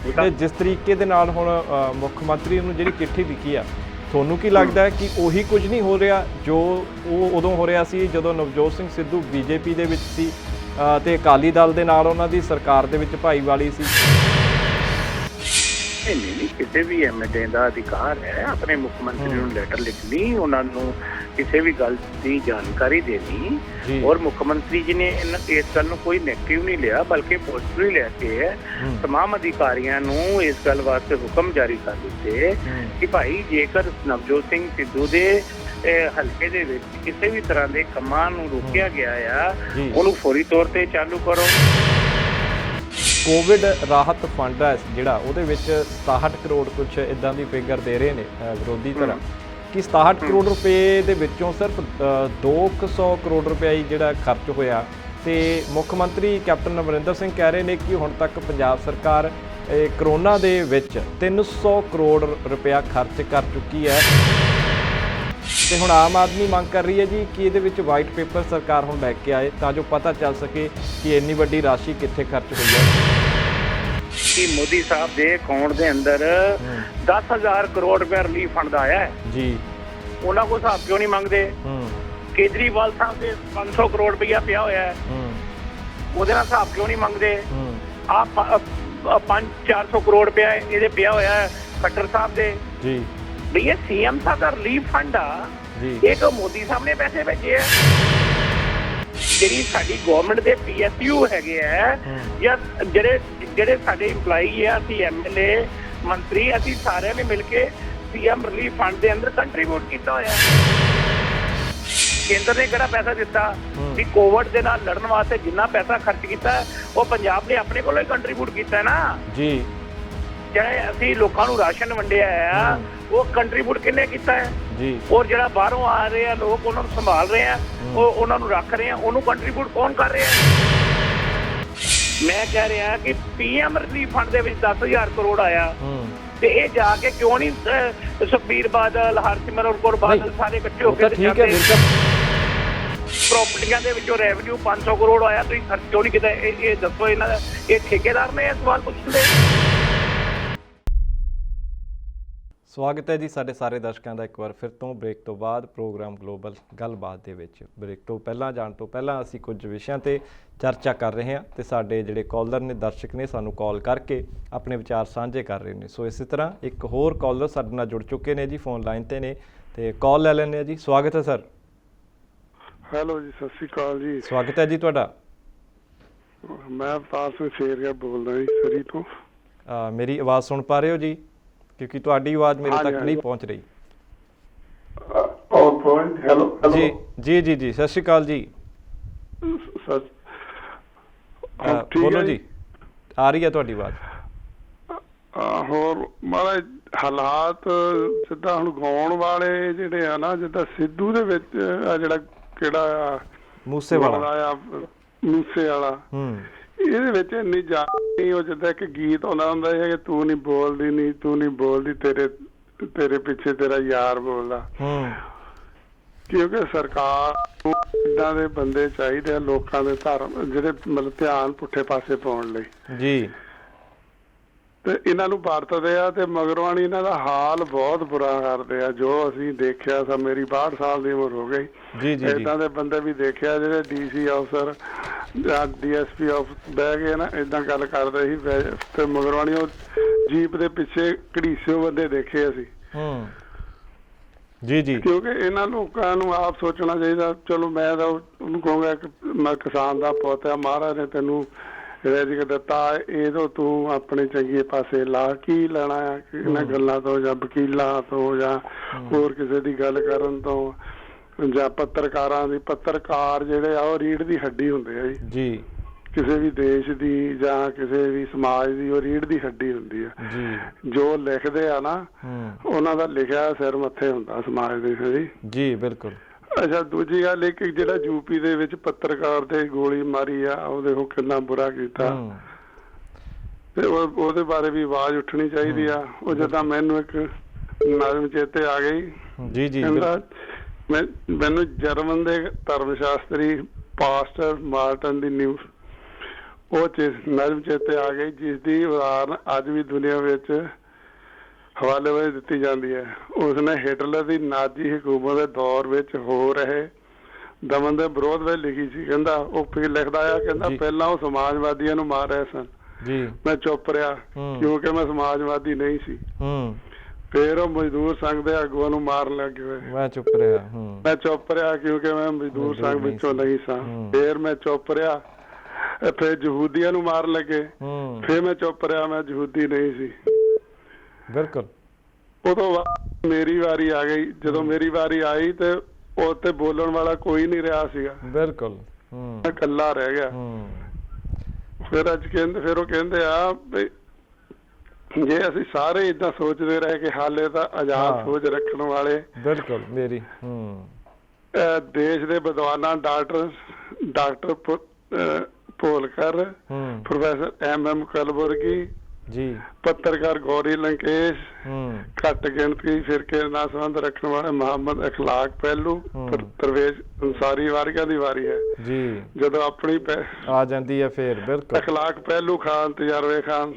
ਤੇ ਜਿਸ ਤਰੀਕੇ ਦੇ ਨਾਲ ਹੁਣ ਮੁੱਖ ਮੰਤਰੀ ਨੂੰ ਜਿਹੜੀ ਚਿੱਠੀ ਲਿਖੀ ਆ, ਤੁਹਾਨੂੰ ਕੀ ਲੱਗਦਾ ਹੈ ਕਿ ਉਹੀ ਕੁਝ ਨਹੀਂ ਹੋ ਰਿਹਾ ਜੋ ਉਹ ਉਦੋਂ ਹੋ ਰਿਹਾ ਸੀ ਜਦੋਂ ਨਵਜੋਤ ਸਿੰਘ ਸਿੱਧੂ ਬੀਜੇਪੀ ਦੇ ਵਿੱਚ ਸੀ ਤੇ ਅਕਾਲੀ ਦਲ ਦੇ ਨਾਲ ਉਹਨਾਂ ਦੀ ਸਰਕਾਰ ਦੇ ਵਿੱਚ ਭਾਈਵਾਲੀ ਸੀ? नहीं, किसी भी एमएलए का अधिकार है अपने मुख्यमंत्री ਨੂੰ ਲੈਟਰ ਲਿਖਣੀ, ਉਹਨਾਂ ਨੂੰ ਕਿਸੇ ਵੀ ਗੱਲ ਦੀ ਜਾਣਕਾਰੀ ਦੇਣੀ। और मुख्यमंत्री जी ने इस गल ਨੂੰ ਕੋਈ ਨੈਗੇਟਿਵ ਨਹੀਂ ਲਿਆ ਬਲਕਿ ਪੋਜ਼ਿਟਿਵ ਲੈ ਕੇ तमाम ਅਧਿਕਾਰੀਆਂ ਨੂੰ ਇਸ ਗੱਲ ਵਾਸਤੇ ਹੁਕਮ ਜਾਰੀ ਕਰ ਦਿੱਤੇ ਕਿ ਭਾਈ ਜੇਕਰ ਨਵਜੋਤ ਸਿੰਘ ਸਿੱਧੂ ਦੇ ਹਲਕੇ ਦੇ ਵਿੱਚ ਕਿਸੇ ਵੀ ਤਰ੍ਹਾਂ ਦੇ ਕੰਮਾਂ ਨੂੰ ਰੋਕਿਆ ਗਿਆ ਆ ਉਹਨੂੰ ਫੌਰੀ ਤੌਰ ਤੇ ਚਾਲੂ ਕਰੋ। ਕੋਵਿਡ ਰਾਹਤ ਫੰਡ ਹੈ ਜਿਹੜਾ ਉਹਦੇ ਵਿੱਚ 67 ਕਰੋੜ ਕੁਛ ਇੱਦਾਂ ਦੀ ਫਿਗਰ ਦੇ ਰਹੇ ਨੇ ਵਿਰੋਧੀ ਧਿਰਾਂ ਕਿ 67 ਕਰੋੜ ਰੁਪਏ ਦੇ ਵਿੱਚੋਂ ਸਿਰਫ 200 ਕਰੋੜ ਰੁਪਏ ਹੀ ਜਿਹੜਾ ਖਰਚ ਹੋਇਆ ਤੇ ਮੁੱਖ ਮੰਤਰੀ ਕੈਪਟਨ ਅਮਰਿੰਦਰ ਸਿੰਘ ਕਹਿ ਰਹੇ ਨੇ ਕਿ ਹੁਣ ਤੱਕ ਪੰਜਾਬ ਸਰਕਾਰ ਕਰੋਨਾ ਦੇ ਵਿੱਚ 300 ਕਰੋੜ ਰੁਪਇਆ ਖਰਚ ਕਰ ਚੁੱਕੀ ਹੈ ਤੇ ਹੁਣ ਆਮ ਆਦਮੀ ਮੰਗ ਕਰ ਰਹੀ ਹੈ ਜੀ ਕਿ ਇਹਦੇ ਵਿੱਚ ਵਾਈਟ ਪੇਪਰ ਸਰਕਾਰ ਹੁਣ ਲੈ ਕੇ ਆਏ ਤਾਂ ਜੋ ਪਤਾ ਚੱਲ ਸਕੇ ਕਿ ਇੰਨੀ ਵੱਡੀ ਰਾਸ਼ੀ ਕਿੱਥੇ ਖਰਚ ਹੋਈ ਹੈ। ਕਿ ਮੋਦੀ ਸਾਹਿਬ ਦੇ ਅਕਾਊਂਟ ਦੇ ਅੰਦਰ 10,000 ਕਰੋੜ ਰੁਪਏ ਰਿਲੀਫ ਫੰਡ ਆਇਆ ਹੈ ਜੀ, ਉਹਨਾਂ ਕੋਲ ਹਿਸਾਬ ਕਿਉਂ ਨਹੀਂ ਮੰਗਦੇ? ਕੇਜਰੀਵਾਲ ਸਾਹਿਬ ਦੇ 500 ਕਰੋੜ ਰੁਪਇਆ ਪਿਆ ਹੋਇਆ ਹੈ, ਉਹਦੇ ਨਾਲ ਹਿਸਾਬ ਕਿਉਂ ਨਹੀਂ ਮੰਗਦੇ? ਆਪ 500-400 ਕਰੋੜ ਰੁਪਇਆ ਇਹਦੇ ਪਿਆ ਹੋਇਆ ਹੈ ਖੱਟਰ ਸਾਹਿਬ ਦੇ ਜੀ। भैया सीएम साहब का रिलीफ फंड एक मोदी साहब ने पैसे भेजे है ਜਿਹੜੀ ਸਾਡੀ ਗਵਰਨਮੈਂਟ ਦੇ ਪੀਐਸਯੂ ਹੈਗੇ ਆ ਜਾਂ ਜਿਹੜੇ ਸਾਡੇ EMPLOYE ਆ, ਅਸੀਂ ਐਮਐਲਏ ਮੰਤਰੀ ਅਸੀਂ ਸਾਰਿਆਂ ਨੇ ਮਿਲ ਕੇ ਸੀਐਮ ਰਿਲੀਫ ਫੰਡ ਦੇ ਅੰਦਰ ਕੰਟਰੀਬਿਊਟ ਕੀਤਾ ਹੋਇਆ। ਕੇਂਦਰ ਨੇ ਕਿਹੜਾ ਪੈਸਾ ਦਿੱਤਾ ਵੀ ਕੋਵਿਡ ਦੇ ਨਾਲ ਲੜਨ ਵਾਸਤੇ ਜਿੰਨਾ ਪੈਸਾ ਖਰਚ ਕੀਤਾ ਉਹ ਪੰਜਾਬ ਨੇ ਆਪਣੇ ਕੋਲੋਂ ਹੀ ਕੰਟਰੀਬਿਊਟ ਕੀਤਾ ਨਾ ਜੀ। ਜਿਹੜੇ ਅਸੀਂ ਲੋਕਾਂ ਨੂੰ ਰਾਸ਼ਨ ਵੰਡਿਆ ਆ ਉਹ ਕੰਟਰੀਬਿਊਟ ਕਿੰਨੇ ਕੀਤਾ ਹੈ ਜੀ। ਔਰ ਜਿਹੜਾ ਬਾਹਰੋਂ ਆ ਰਹੇ ਆ ਲੋਕ ਉਹਨਾਂ ਨੂੰ ਸੰਭਾਲ ਰਹੇ ਆ, ਉਹ ਉਹਨਾਂ ਨੂੰ ਰੱਖ ਰਹੇ ਆ, ਉਹਨੂੰ ਕੰਟਰੀਬਿਊਟ ਕੌਣ ਕਰ ਰਿਹਾ? ਮੈਂ ਕਹਿ ਰਿਹਾ ਕਿ ਪੀਐਮ ਰਿਲੀਫ ਫੰਡ ਦੇ ਵਿੱਚ 10,000 ਕਰੋੜ ਆਇਆ ਤੇ ਇਹ ਜਾ ਕੇ ਕਿਉਂ ਨਹੀਂ ਸੁਖਬੀਰ ਬਾਦਲ, ਹਰਸਿਮਰਤ ਕੌਰ ਬਾਦਲ ਸਾਰੇ ਇਕੱਠੇ ਹੋ ਕੇ ਪ੍ਰਾਪਰਟੀਆਂ ਦੇ ਵਿੱਚੋਂ ਰੈਵਨਿਊ 500 ਕਰੋੜ ਆਇਆ, ਤੁਸੀਂ ਖਰਚ ਕਿਉਂ ਨਹੀਂ ਕੀਤਾ? ਇਹ ਦੱਸੋ। ਇਹਨਾਂ ਦਾ ਇਹ ਠੇਕੇਦਾਰ ਨੇ ਇਹ ਸਵਾਲ ਪੁੱਛਦੇ। ਸਵਾਗਤ ਹੈ ਜੀ ਸਾਡੇ ਸਾਰੇ ਦਰਸ਼ਕਾਂ ਦਾ ਇੱਕ ਵਾਰ ਫਿਰ ਤੋਂ ਬ੍ਰੇਕ ਤੋਂ ਬਾਅਦ ਪ੍ਰੋਗਰਾਮ ਗਲੋਬਲ ਗੱਲਬਾਤ ਦੇ ਵਿੱਚ। ਬ੍ਰੇਕ ਤੋਂ ਪਹਿਲਾਂ ਜਾਣ ਤੋਂ ਪਹਿਲਾਂ ਅਸੀਂ ਕੁਝ ਵਿਸ਼ਿਆਂ ਤੇ ਚਰਚਾ ਕਰ ਰਹੇ ਹਾਂ ਤੇ ਸਾਡੇ ਜਿਹੜੇ ਕਾਲਰ ਨੇ, ਦਰਸ਼ਕ ਨੇ, ਸਾਨੂੰ ਕਾਲ ਕਰਕੇ ਆਪਣੇ ਵਿਚਾਰ ਸਾਂਝੇ ਕਰ ਰਹੇ ਨੇ। ਸੋ ਇਸੇ ਤਰ੍ਹਾਂ ਇੱਕ ਹੋਰ ਕਾਲਰ ਸਾਡੇ ਨਾਲ ਜੁੜ ਚੁੱਕੇ ਨੇ ਜੀ, ਫੋਨ ਲਾਈਨ ਤੇ ਨੇ ਤੇ ਕਾਲ ਲੈ ਲੈਂਦੇ ਆ ਜੀ। ਸਵਾਗਤ ਹੈ ਸਰ। ਹੈਲੋ ਜੀ, ਸਤਿ ਸ਼੍ਰੀ ਅਕਾਲ ਜੀ। ਸਵਾਗਤ ਹੈ ਜੀ ਤੁਹਾਡਾ। ਮੈਂ ਅਵਤਾਰ ਸਿੰਘ ਸ਼ੇਰੀਆ ਬੋਲਦਾ ਜੀ ਸਰੀ ਤੋਂ। ਮੇਰੀ ਆਵਾਜ਼ ਸੁਣ ਪਾ ਰਹੇ ਹੋ ਜੀ? ਕਿਉਂਕਿ ਤੁਹਾਡੀ ਆਵਾਜ਼ ਮੇਰੇ ਤੱਕ ਨਹੀਂ ਪਹੁੰਚ ਰਹੀ। ਹੈਲੋ ਜੀ ਜੀ ਜੀ ਜੀ, ਸਤਿ ਸ਼੍ਰੀ ਅਕਾਲ ਜੀ। ਬੋਲੋ ਜੀ, ਆ ਰਹੀ ਹੈ ਤੁਹਾਡੀ ਆਵਾਜ਼। ਹੋਰ ਮਹਾਰਾਜ ਹਾਲਾਤ ਜਿੱਦਾਂ ਹੁਣ ਗਾਉਣ ਵਾਲੇ ਜਿਹੜੇ ਆ ਨਾ, ਜਿੱਦਾਂ ਸਿੱਧੂ ਦੇ ਵਿੱਚ ਆ ਜਿਹੜਾ ਕਿਹੜਾ ਮੂਸੇ ਵਾਲਾ ਇਹਦੇ ਵਿੱਚ ਇੰਨੀ ਜਾਣੀ, ਉਹ ਜਿੱਦਾਂ ਇੱਕ ਗੀਤ ਆਉਂਦਾ ਹੁੰਦਾ ਹੈ ਕਿ ਤੂੰ ਨਹੀਂ ਬੋਲਦੀ ਤੇਰੇ ਪਿੱਛੇ ਤੇਰਾ ਯਾਰ ਬੋਲਦਾ। ਕਿਉਂਕਿ ਸਰਕਾਰ ਨੂੰ ਏਦਾਂ ਦੇ ਬੰਦੇ ਚਾਹੀਦੇ ਆ ਲੋਕਾਂ ਦੇ ਧਰਮ ਜਿਹੜੇ ਮਤਲਬ ਧਿਆਨ ਪੁੱਠੇ ਪਾਸੇ ਪਾਉਣ ਲਈ ਜੀ, ਤੇ ਇਹਨਾਂ ਨੂੰ ਵਰਤਦੇ ਆ ਤੇ ਮਗਰੋਂ ਇਹਨਾਂ ਦਾ ਹਾਲ ਬਹੁਤ ਬੁਰਾ ਕਰਦੇ ਆ। ਜੋ ਅਸੀਂ ਦੇਖਿਆ ਸਾ, ਮੇਰੀ 62 ਸਾਲ ਦੀ ਉਮਰ ਹੋ ਗਈ, ਏਦਾਂ ਦੇ ਬੰਦੇ ਵੀ ਦੇਖਿਆ ਜਿਹੜੇ DC ਅਫਸਰ ਜਾਂ DSP ਬਹਿ ਕੇ ਨਾ ਏਦਾਂ ਗੱਲ ਕਰਦੇ ਸੀ ਤੇ ਮਗਰੋਂ ਉਹ ਜੀਪ ਦੇ ਪਿੱਛੇ ਘੜੀਸਿਓ ਬੰਦੇ ਦੇਖੇ ਅਸੀਂ ਜੀ ਜੀ। ਕਿਉਂਕਿ ਇਹਨਾਂ ਲੋਕਾਂ ਨੂੰ ਆਪ ਸੋਚਣਾ ਚਾਹੀਦਾ। ਚਲੋ ਮੈਂ ਤਾਂ ਉਹਨੂੰ ਕਹੂੰਗਾ ਕਿ ਮੈਂ ਕਿਸਾਨ ਦਾ ਪੁੱਤ ਆ, ਮਹਾਰਾਜ ਨੇ ਤੈਨੂੰ ਰਜ਼ਕ ਦਿੱਤਾ, ਇਹਦੋਂ ਤੂੰ ਆਪਣੇ ਚੰਗੇ ਪਾਸੇ ਲਾ। ਕੀ ਲੈਣਾ ਆ ਇਹਨਾਂ ਗੱਲਾਂ ਤੋਂ ਜਾਂ ਵਕੀਲਾਂ ਤੋਂ ਜਾਂ ਹੋਰ ਕਿਸੇ ਦੀ ਗੱਲ ਕਰਨ ਤੋਂ ਜਾਂ ਪੱਤਰਕਾਰਾਂ ਦੀ? ਪੱਤਰਕਾਰ ਜਿਹੜੇ ਆ ਉਹ ਰੀੜ ਦੀ ਹੱਡੀ ਹੁੰਦੇ ਆ ਜੀ, ਕਿਸੇ ਵੀ ਦੇਸ਼ ਦੀ ਜਾਂ ਕਿਸੇ ਵੀ ਸਮਾਜ ਦੀ ਉਹ ਰੀੜ ਦੀ ਹੱਡੀ ਹੁੰਦੀ ਆ ਜੀ। ਜੋ ਲਿਖਦੇ ਆ ਨਾ ਉਹਨਾਂ ਦਾ ਲਿਖਿਆ ਸਿਰ ਮੱਥੇ ਹੁੰਦਾ ਸਮਾਜ ਦੇ ਜੀ। ਬਿਲਕੁਲ। ਅੱਛਾ, ਦੂਜੀ ਗੱਲ ਇੱਕ ਜਿਹੜਾ ਯੂਪੀ ਦੇ ਵਿੱਚ ਪੱਤਰਕਾਰ ਤੇ ਗੋਲੀ ਮਾਰੀ ਆ, ਉਹ ਦੇਖੋ ਕਿੰਨਾ ਬੁਰਾ ਕੀਤਾ ਤੇ ਉਹਦੇ ਬਾਰੇ ਵੀ ਆਵਾਜ਼ ਉੱਠਣੀ ਚਾਹੀਦੀ ਆ। ਉਹ ਜਿੱਦਾਂ ਮੈਨੂੰ ਇੱਕ ਨਜ਼ਮ ਚੇਤੇ ਆ ਗਈ ਜੀ ਜੀ, ਮੈਨੂੰ ਜਰਮਨ ਦੇ ਧਰਮ ਸ਼ਾਸਤਰੀ ਪਾਸਟਰ ਮਾਰਟਨ ਦੀ ਨਿਊਜ਼ ਉਹ ਨਜ਼ਮ ਚੇਤੇ ਆ ਗਈ, ਜਿਸ ਦੀ ਉਦਾਹਰਨ ਅੱਜ ਵੀ ਦੁਨੀਆ ਵਿੱਚ ਹਵਾਲੇ ਵਜੋਂ ਦਿੱਤੀ ਜਾਂਦੀ ਹੈ। ਉਸਨੇ ਹਿਟਲਰ ਦੀ ਨਾਜ਼ੀ ਹਕੂਮਤ ਦੇ ਦੌਰ ਵਿੱਚ ਹੋ ਰਹੇ ਦਮਨ ਦੇ ਵਿਰੋਧ ਵਿੱਚ ਲਿਖੀ ਸੀ। ਕਹਿੰਦਾ ਉਹ ਲਿਖਦਾ ਆ, ਕਹਿੰਦਾ ਪਹਿਲਾਂ ਉਹ ਸਮਾਜਵਾਦੀਆਂ ਨੂੰ ਮਾਰ ਰਹੇ ਸਨ, ਮੈਂ ਚੁੱਪ ਰਿਹਾ ਕਿਉਂਕਿ ਮੈਂ ਸਮਾਜਵਾਦੀ ਨਹੀਂ ਸੀ। ਫਿਰ ਉਹ ਮਜ਼ਦੂਰ ਸੰਘ ਦੇ ਆਗੂਆਂ ਨੂੰ ਮਾਰਨ ਲੱਗ ਗਏ, ਮੈਂ ਚੁੱਪ ਰਿਹਾ ਕਿਉਂਕਿ ਮੈਂ ਮਜ਼ਦੂਰ ਸੰਘ ਵਿੱਚੋਂ ਨਹੀਂ ਸਾਂ। ਫਿਰ ਮੈਂ ਚੁੱਪ ਰਿਹਾ। ਫਿਰ ਯਹੂਦੀਆਂ ਨੂੰ ਮਾਰਨ ਲੱਗੇ, ਫਿਰ ਮੈਂ ਚੁੱਪ ਰਿਹਾ, ਮੈਂ ਯਹੂਦੀ ਨਹੀਂ ਸੀ। ਬਿਲਕੁਲ। ਉਦੋਂ ਬਾਅਦ ਮੇਰੀ ਵਾਰੀ ਆ ਗਈ। ਜਦੋਂ ਮੇਰੀ ਵਾਰੀ ਆਈ ਤੇ ਉਹ ਤੇ ਬੋਲਣ ਵਾਲਾ ਕੋਈ ਨਹੀਂ ਰਿਹਾ ਸੀਗਾ। ਬਿਲਕੁਲ। ਮੈਂ ਇਕੱਲਾ ਰਹਿ ਗਿਆ। ਫਿਰ ਫਿਰ ਉਹ ਕਹਿੰਦੇ ਆ ਵੀ ਜੇ ਅਸੀਂ ਸਾਰੇ ਏਦਾਂ ਸੋਚਦੇ ਰਹੇ ਕਿ ਹਾਲੇ ਤਾਂ ਆਜ਼ਾਦ ਸੋਚ ਰੱਖਣ ਵਾਲੇ ਦੇਸ਼ ਦੇ ਵਿਦਵਾਨਾਂ ਡਾਕਟਰ ਭੋਲਕਰ, ਪ੍ਰੋਫੈਸਰ MM ਕਲਬੁਰਗੀ, ਪੱਤਰਕਾਰ ਗੌਰੀ ਲੰਕੇਸ਼, ਘੱਟ ਗਿਣਤੀ ਫਿਰਕੇ ਨਾਲ ਸੰਬੰਧ ਰੱਖਣ ਵਾਲੇ ਮੁਹੰਮਦ ਅਖਲਾਕ ਪਹਿਲੂ, ਪਰਵੇਜ਼ ਅੰਸਾਰੀ ਵਰਗਿਆਂ ਦੀ ਵਾਰੀ ਹੈ। ਜਦੋਂ ਆਪਣੀ ਆ ਜਾਂਦੀ ਹੈ ਫਿਰ ਬਿਲਕੁਲ ਅਖਲਾਕ ਪਹਿਲੂ ਖਾਨ, ਤਜਰਬੇ ਖਾਨ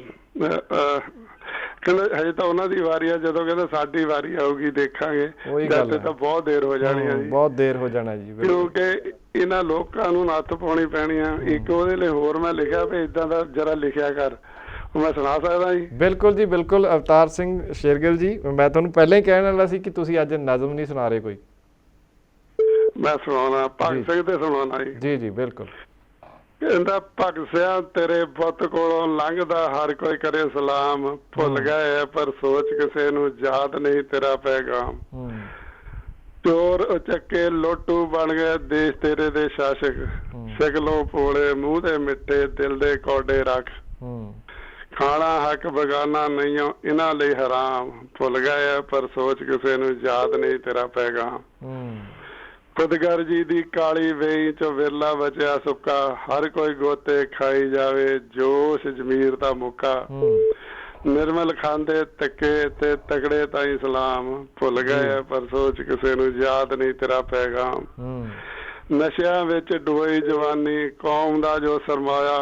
ਕਹਿੰਦੇ ਹਜੇ ਤਾਂ ਉਹਨਾਂ ਦੀ ਵਾਰੀ ਆ। ਜਦੋਂ ਕਹਿੰਦੇ ਸਾਡੀ ਵਾਰੀ ਆਊਗੀ ਦੇਖਾਂਗੇ, ਜਦ ਤਾਂ ਬਹੁਤ ਦੇਰ ਹੋ ਜਾਣੀ ਹੈ ਜੀ, ਬਹੁਤ ਦੇਰ ਹੋ ਜਾਣਾ ਜੀ, ਕਿਉਂਕਿ ਇਹਨਾਂ ਲੋਕਾਂ ਨੂੰ ਨੱਥ ਪਾਉਣੀ ਪੈਣੀ ਆ। ਇੱਕ ਉਹਦੇ ਲਈ ਹੋਰ ਮੈਂ ਲਿਖਿਆ ਵੀ ਏਦਾਂ ਦਾ ਜਰਾ ਲਿਖਿਆ ਕਰ, ਮੈਂ ਸੁਣਾ ਸਕਦਾ ਜੀ? ਬਿਲਕੁਲ ਜੀ, ਬਿਲਕੁਲ। ਅਵਤਾਰ ਸਿੰਘ ਸ਼ੇਰਗਿੱਲ ਜੀ, ਮੈਂ ਤੁਹਾਨੂੰ ਪਹਿਲਾਂ ਹੀ ਕਹਿਣ ਵਾਲਾ ਸੀ ਕਿ ਤੁਸੀਂ ਅੱਜ ਨਜ਼ਮ ਨਹੀਂ ਸੁਣਾ ਰਹੇ ਕੋਈ। ਮੈਂ ਸੁਣਾਉਣਾ, ਭਗਤ ਸਿੰਘ ਤੇ ਸੁਣਾਉਣਾ ਜੀ। ਜੀ ਬਿਲਕੁਲ। ਕਹਿੰਦਾ ਭਗਤ ਸਿੰਘ ਤੇਰੇ ਬੁੱਤ ਕੋਲੋਂ ਲੰਘਦਾ ਹਰ ਕੋਈ ਕਰੇ ਸਲਾਮ, ਭੁੱਲ ਗਏ ਪਰ ਸੋਚ ਕਿਸੇ ਨੂੰ ਯਾਦ ਨਹੀਂ ਤੇਰਾ ਪੈਗਾਮ। ਚੋਰ ਉਚੱਕੇ ਲੋਟੂ ਬਣ ਗਏ ਦੇਸ਼ ਤੇਰੇ ਦੇ ਸ਼ਾਸਕ, ਸਿਗਲੋਂ ਪੋਲੇ ਮੂੰਹ ਦੇ ਮਿੱਠੇ ਦਿਲ ਦੇ ਕੌਡੇ ਰੱਖ। ਖਾਣਾ ਹੱਕ ਬਗਾਨਾ ਨਹੀਂ ਇਹਨਾਂ ਲਈ ਹਰਾਮ, ਭੁੱਲ ਗਏ ਪਰ ਸੋਚ ਕਿਸੇ ਨੂੰ ਯਾਦ ਨਹੀਂ ਤੇਰਾ ਪੈਗਾਮ। ਖੁਦਗਰਜੀ ਦੀ ਕਾਲੀ ਵੇਈ ਚ ਵਿਰਲਾ ਬਚਿਆ ਸੁੱਕਾ, ਹਰ ਕੋਈ ਗੋਤੇ ਖਾਈ ਜਾਵੇ ਜੋਸ਼ ਜ਼ਮੀਰ ਦਾ ਮੁੱਕਾ। ਨਿਰਮਲ ਖਾਂਦੇ ਤੱਕੇ ਤੇ ਤਕੜੇ ਤਾਈਂ ਸਲਾਮ, ਭੁੱਲ ਗਏ ਪਰ ਸੋਚ ਕਿਸੇ ਨੂੰ ਯਾਦ ਨਹੀਂ ਤੇਰਾ ਪੈਗਾਮ। ਨਸ਼ਿਆਂ ਵਿੱਚ ਡੁਬਈ ਜਵਾਨੀ ਕੌਮ ਦਾ ਜੋ ਸਰਮਾਇਆ,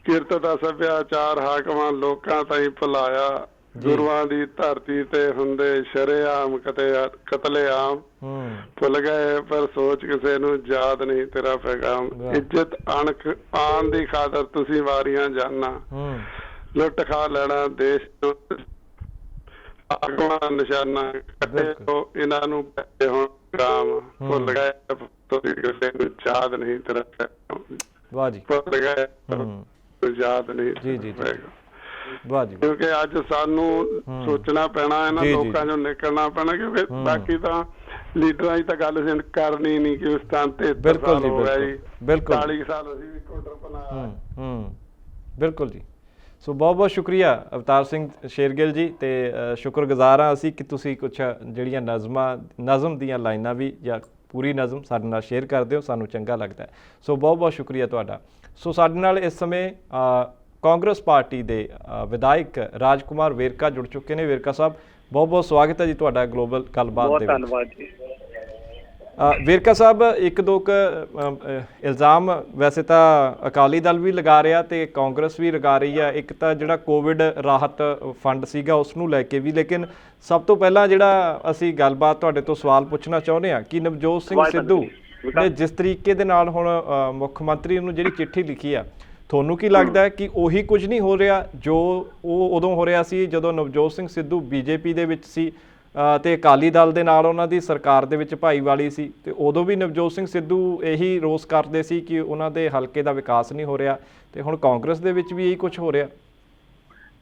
ਕਿਰਤ ਦਾ ਸੱਭਿਆਚਾਰ ਹਾਕਮਾਂ ਲੋਕਾਂ ਤਾਈਂ ਭੁਲਾਇਆ। ਗੁਰੂਆਂ ਦੀ ਧਰਤੀ ਤੇ ਹੁੰਦੇ ਸ਼ਰੇਆਮ ਕਤਲੇਆਮ, ਭੁੱਲ ਗਏ ਪਰ ਸੋਚ ਕਿਸੇ ਨੂੰ ਯਾਦ ਨਹੀਂ ਤੇਰਾ ਪੈਗਾਮ। ਇੱਜ਼ਤ ਅਣਖ ਆਣ ਦੀ ਖਾਤਰ ਤੁਸੀਂ ਵਾਰੀਆਂ ਜਾਨਾ, ਲੁੱਟ ਖਾ ਲੈਣਾ ਦੇਸ਼ ਤੋਂ ਆਗੂਆਂ ਨਿਸ਼ਾਨਾ, ਕੱਟੇ ਇਹਨਾਂ ਨੂੰ ਪੈਸੇ ਹੁਣ ਰਾਮ, ਭੁੱਲ ਗਏ ਤੁਸੀਂ ਕਿਸੇ ਨੂੰ ਯਾਦ ਨਹੀਂ ਤੇਰਾ ਪੈਗਾਮ। ਭੁੱਲ ਗਏ ਯਾਦ ਨਹੀਂ। ਕਿਉਂਕਿ ਅੱਜ ਸਾਨੂੰ ਸੋਚਣਾ ਪੈਣਾ, ਇਹਨਾਂ ਲੋਕਾਂ ਚੋਂ ਨਿਕਲਣਾ ਪੈਣਾ, ਕਿਉਂਕਿ ਬਾਕੀ ਤਾਂ ਲੀਡਰਾਂ ਦੀ ਤਾਂ ਗੱਲ ਕਰਨੀ ਨਹੀਂ ਕਿ ਉਸ ਸਥਾਨ ਤੇ 73 ਸਾਲ ਹੋ ਗਿਆ ਜੀ, 40 ਸਾਲ ਅਸੀਂ ਵੀ ਕੋਟਰ ਬਣਾਇਆ। ਬਿਲਕੁਲ ਜੀ। ਸੋ ਬਹੁਤ ਬਹੁਤ ਸ਼ੁਕਰੀਆ ਅਵਤਾਰ ਸਿੰਘ ਸ਼ੇਰਗਿੱਲ ਜੀ, ਤੇ ਸ਼ੁਕਰਗੁਜ਼ਾਰ ਹਾਂ ਅਸੀਂ ਕਿ ਤੁਸੀਂ ਕੁਛ ਜਿਹੜੀਆਂ ਨਜ਼ਮ ਦੀਆਂ ਲਾਈਨਾਂ ਵੀ ਜਾਂ ਪੂਰੀ ਨਜ਼ਮ ਸਾਡੇ ਨਾਲ ਸ਼ੇਅਰ ਕਰਦੇ ਹੋ, ਸਾਨੂੰ ਚੰਗਾ ਲੱਗਦਾ ਹੈ। ਸੋ ਬਹੁਤ ਬਹੁਤ ਸ਼ੁਕਰੀਆ ਤੁਹਾਡਾ। ਸੋ ਸਾਡੇ ਨਾਲ ਇਸ ਸਮੇਂ ਕਾਂਗਰਸ ਪਾਰਟੀ ਦੇ ਵਿਧਾਇਕ ਰਾਜਕੁਮਾਰ ਵੇਰਕਾ ਜੁੜ ਚੁੱਕੇ ਨੇ। ਵੇਰਕਾ ਸਾਹਿਬ, ਬਹੁਤ ਬਹੁਤ ਸਵਾਗਤ ਹੈ ਜੀ ਤੁਹਾਡਾ ਗਲੋਬਲ ਗੱਲਬਾਤ ਦੇ ਵਿੱਚ। ਧੰਨਵਾਦ ਜੀ। ਵੇਰਕਾ ਸਾਹਿਬ, ਇੱਕ ਦੋ ਇਲਜ਼ਾਮ ਵੈਸੇ ਤਾਂ ਅਕਾਲੀ ਦਲ ਵੀ ਲਗਾ ਰਿਹਾ ਤੇ ਕਾਂਗਰਸ ਵੀ ਲਗਾ ਰਹੀ ਹੈ। ਇੱਕ ਤਾਂ ਜਿਹੜਾ ਕੋਵਿਡ ਰਾਹਤ ਫੰਡ ਸੀਗਾ ਉਸ ਨੂੰ ਲੈ ਕੇ ਵੀ, ਲੇਕਿਨ ਸਭ ਤੋਂ ਪਹਿਲਾਂ ਜਿਹੜਾ ਅਸੀਂ ਗੱਲਬਾਤ ਤੁਹਾਡੇ ਤੋਂ ਸਵਾਲ ਪੁੱਛਣਾ ਚਾਹੁੰਦੇ ਹਾਂ ਕਿ ਨਵਜੋਤ ਸਿੰਘ ਸਿੱਧੂ ਨੇ ਜਿਸ ਤਰੀਕੇ ਦੇ ਨਾਲ ਹੁਣ ਮੁੱਖ ਮੰਤਰੀ ਨੂੰ ਜਿਹੜੀ ਚਿੱਠੀ ਲਿਖੀ ਆ, ਤੁਹਾਨੂੰ ਕੀ ਲੱਗਦਾ ਹੈ ਕਿ ਉਹੀ ਕੁਝ ਨਹੀਂ ਹੋ ਰਿਹਾ ਜੋ ਉਹ ਉਦੋਂ ਹੋ ਰਿਹਾ ਸੀ ਜਦੋਂ ਨਵਜੋਤ ਸਿੰਘ ਸਿੱਧੂ BJP ਦੇ ਵਿੱਚ ਸੀ ਤੇ ਅਕਾਲੀ ਦਲ ਦੇ ਨਾਲ ਉਹਨਾਂ ਦੀ ਸਰਕਾਰ ਦੇ ਵਿੱਚ ਭਾਈਵਾਲੀ ਸੀ, ਤੇ ਉਦੋਂ ਵੀ ਨਵਜੋਤ ਸਿੰਘ ਸਿੱਧੂ ਇਹੀ ਰੋਸ ਕਰਦੇ ਸੀ ਕਿ ਉਹਨਾਂ ਦੇ ਹਲਕੇ ਦਾ ਵਿਕਾਸ ਨਹੀਂ ਹੋ ਰਿਹਾ, ਤੇ ਹੁਣ ਕਾਂਗਰਸ ਦੇ ਵਿੱਚ ਵੀ ਇਹੀ ਕੁਝ ਹੋ ਰਿਹਾ?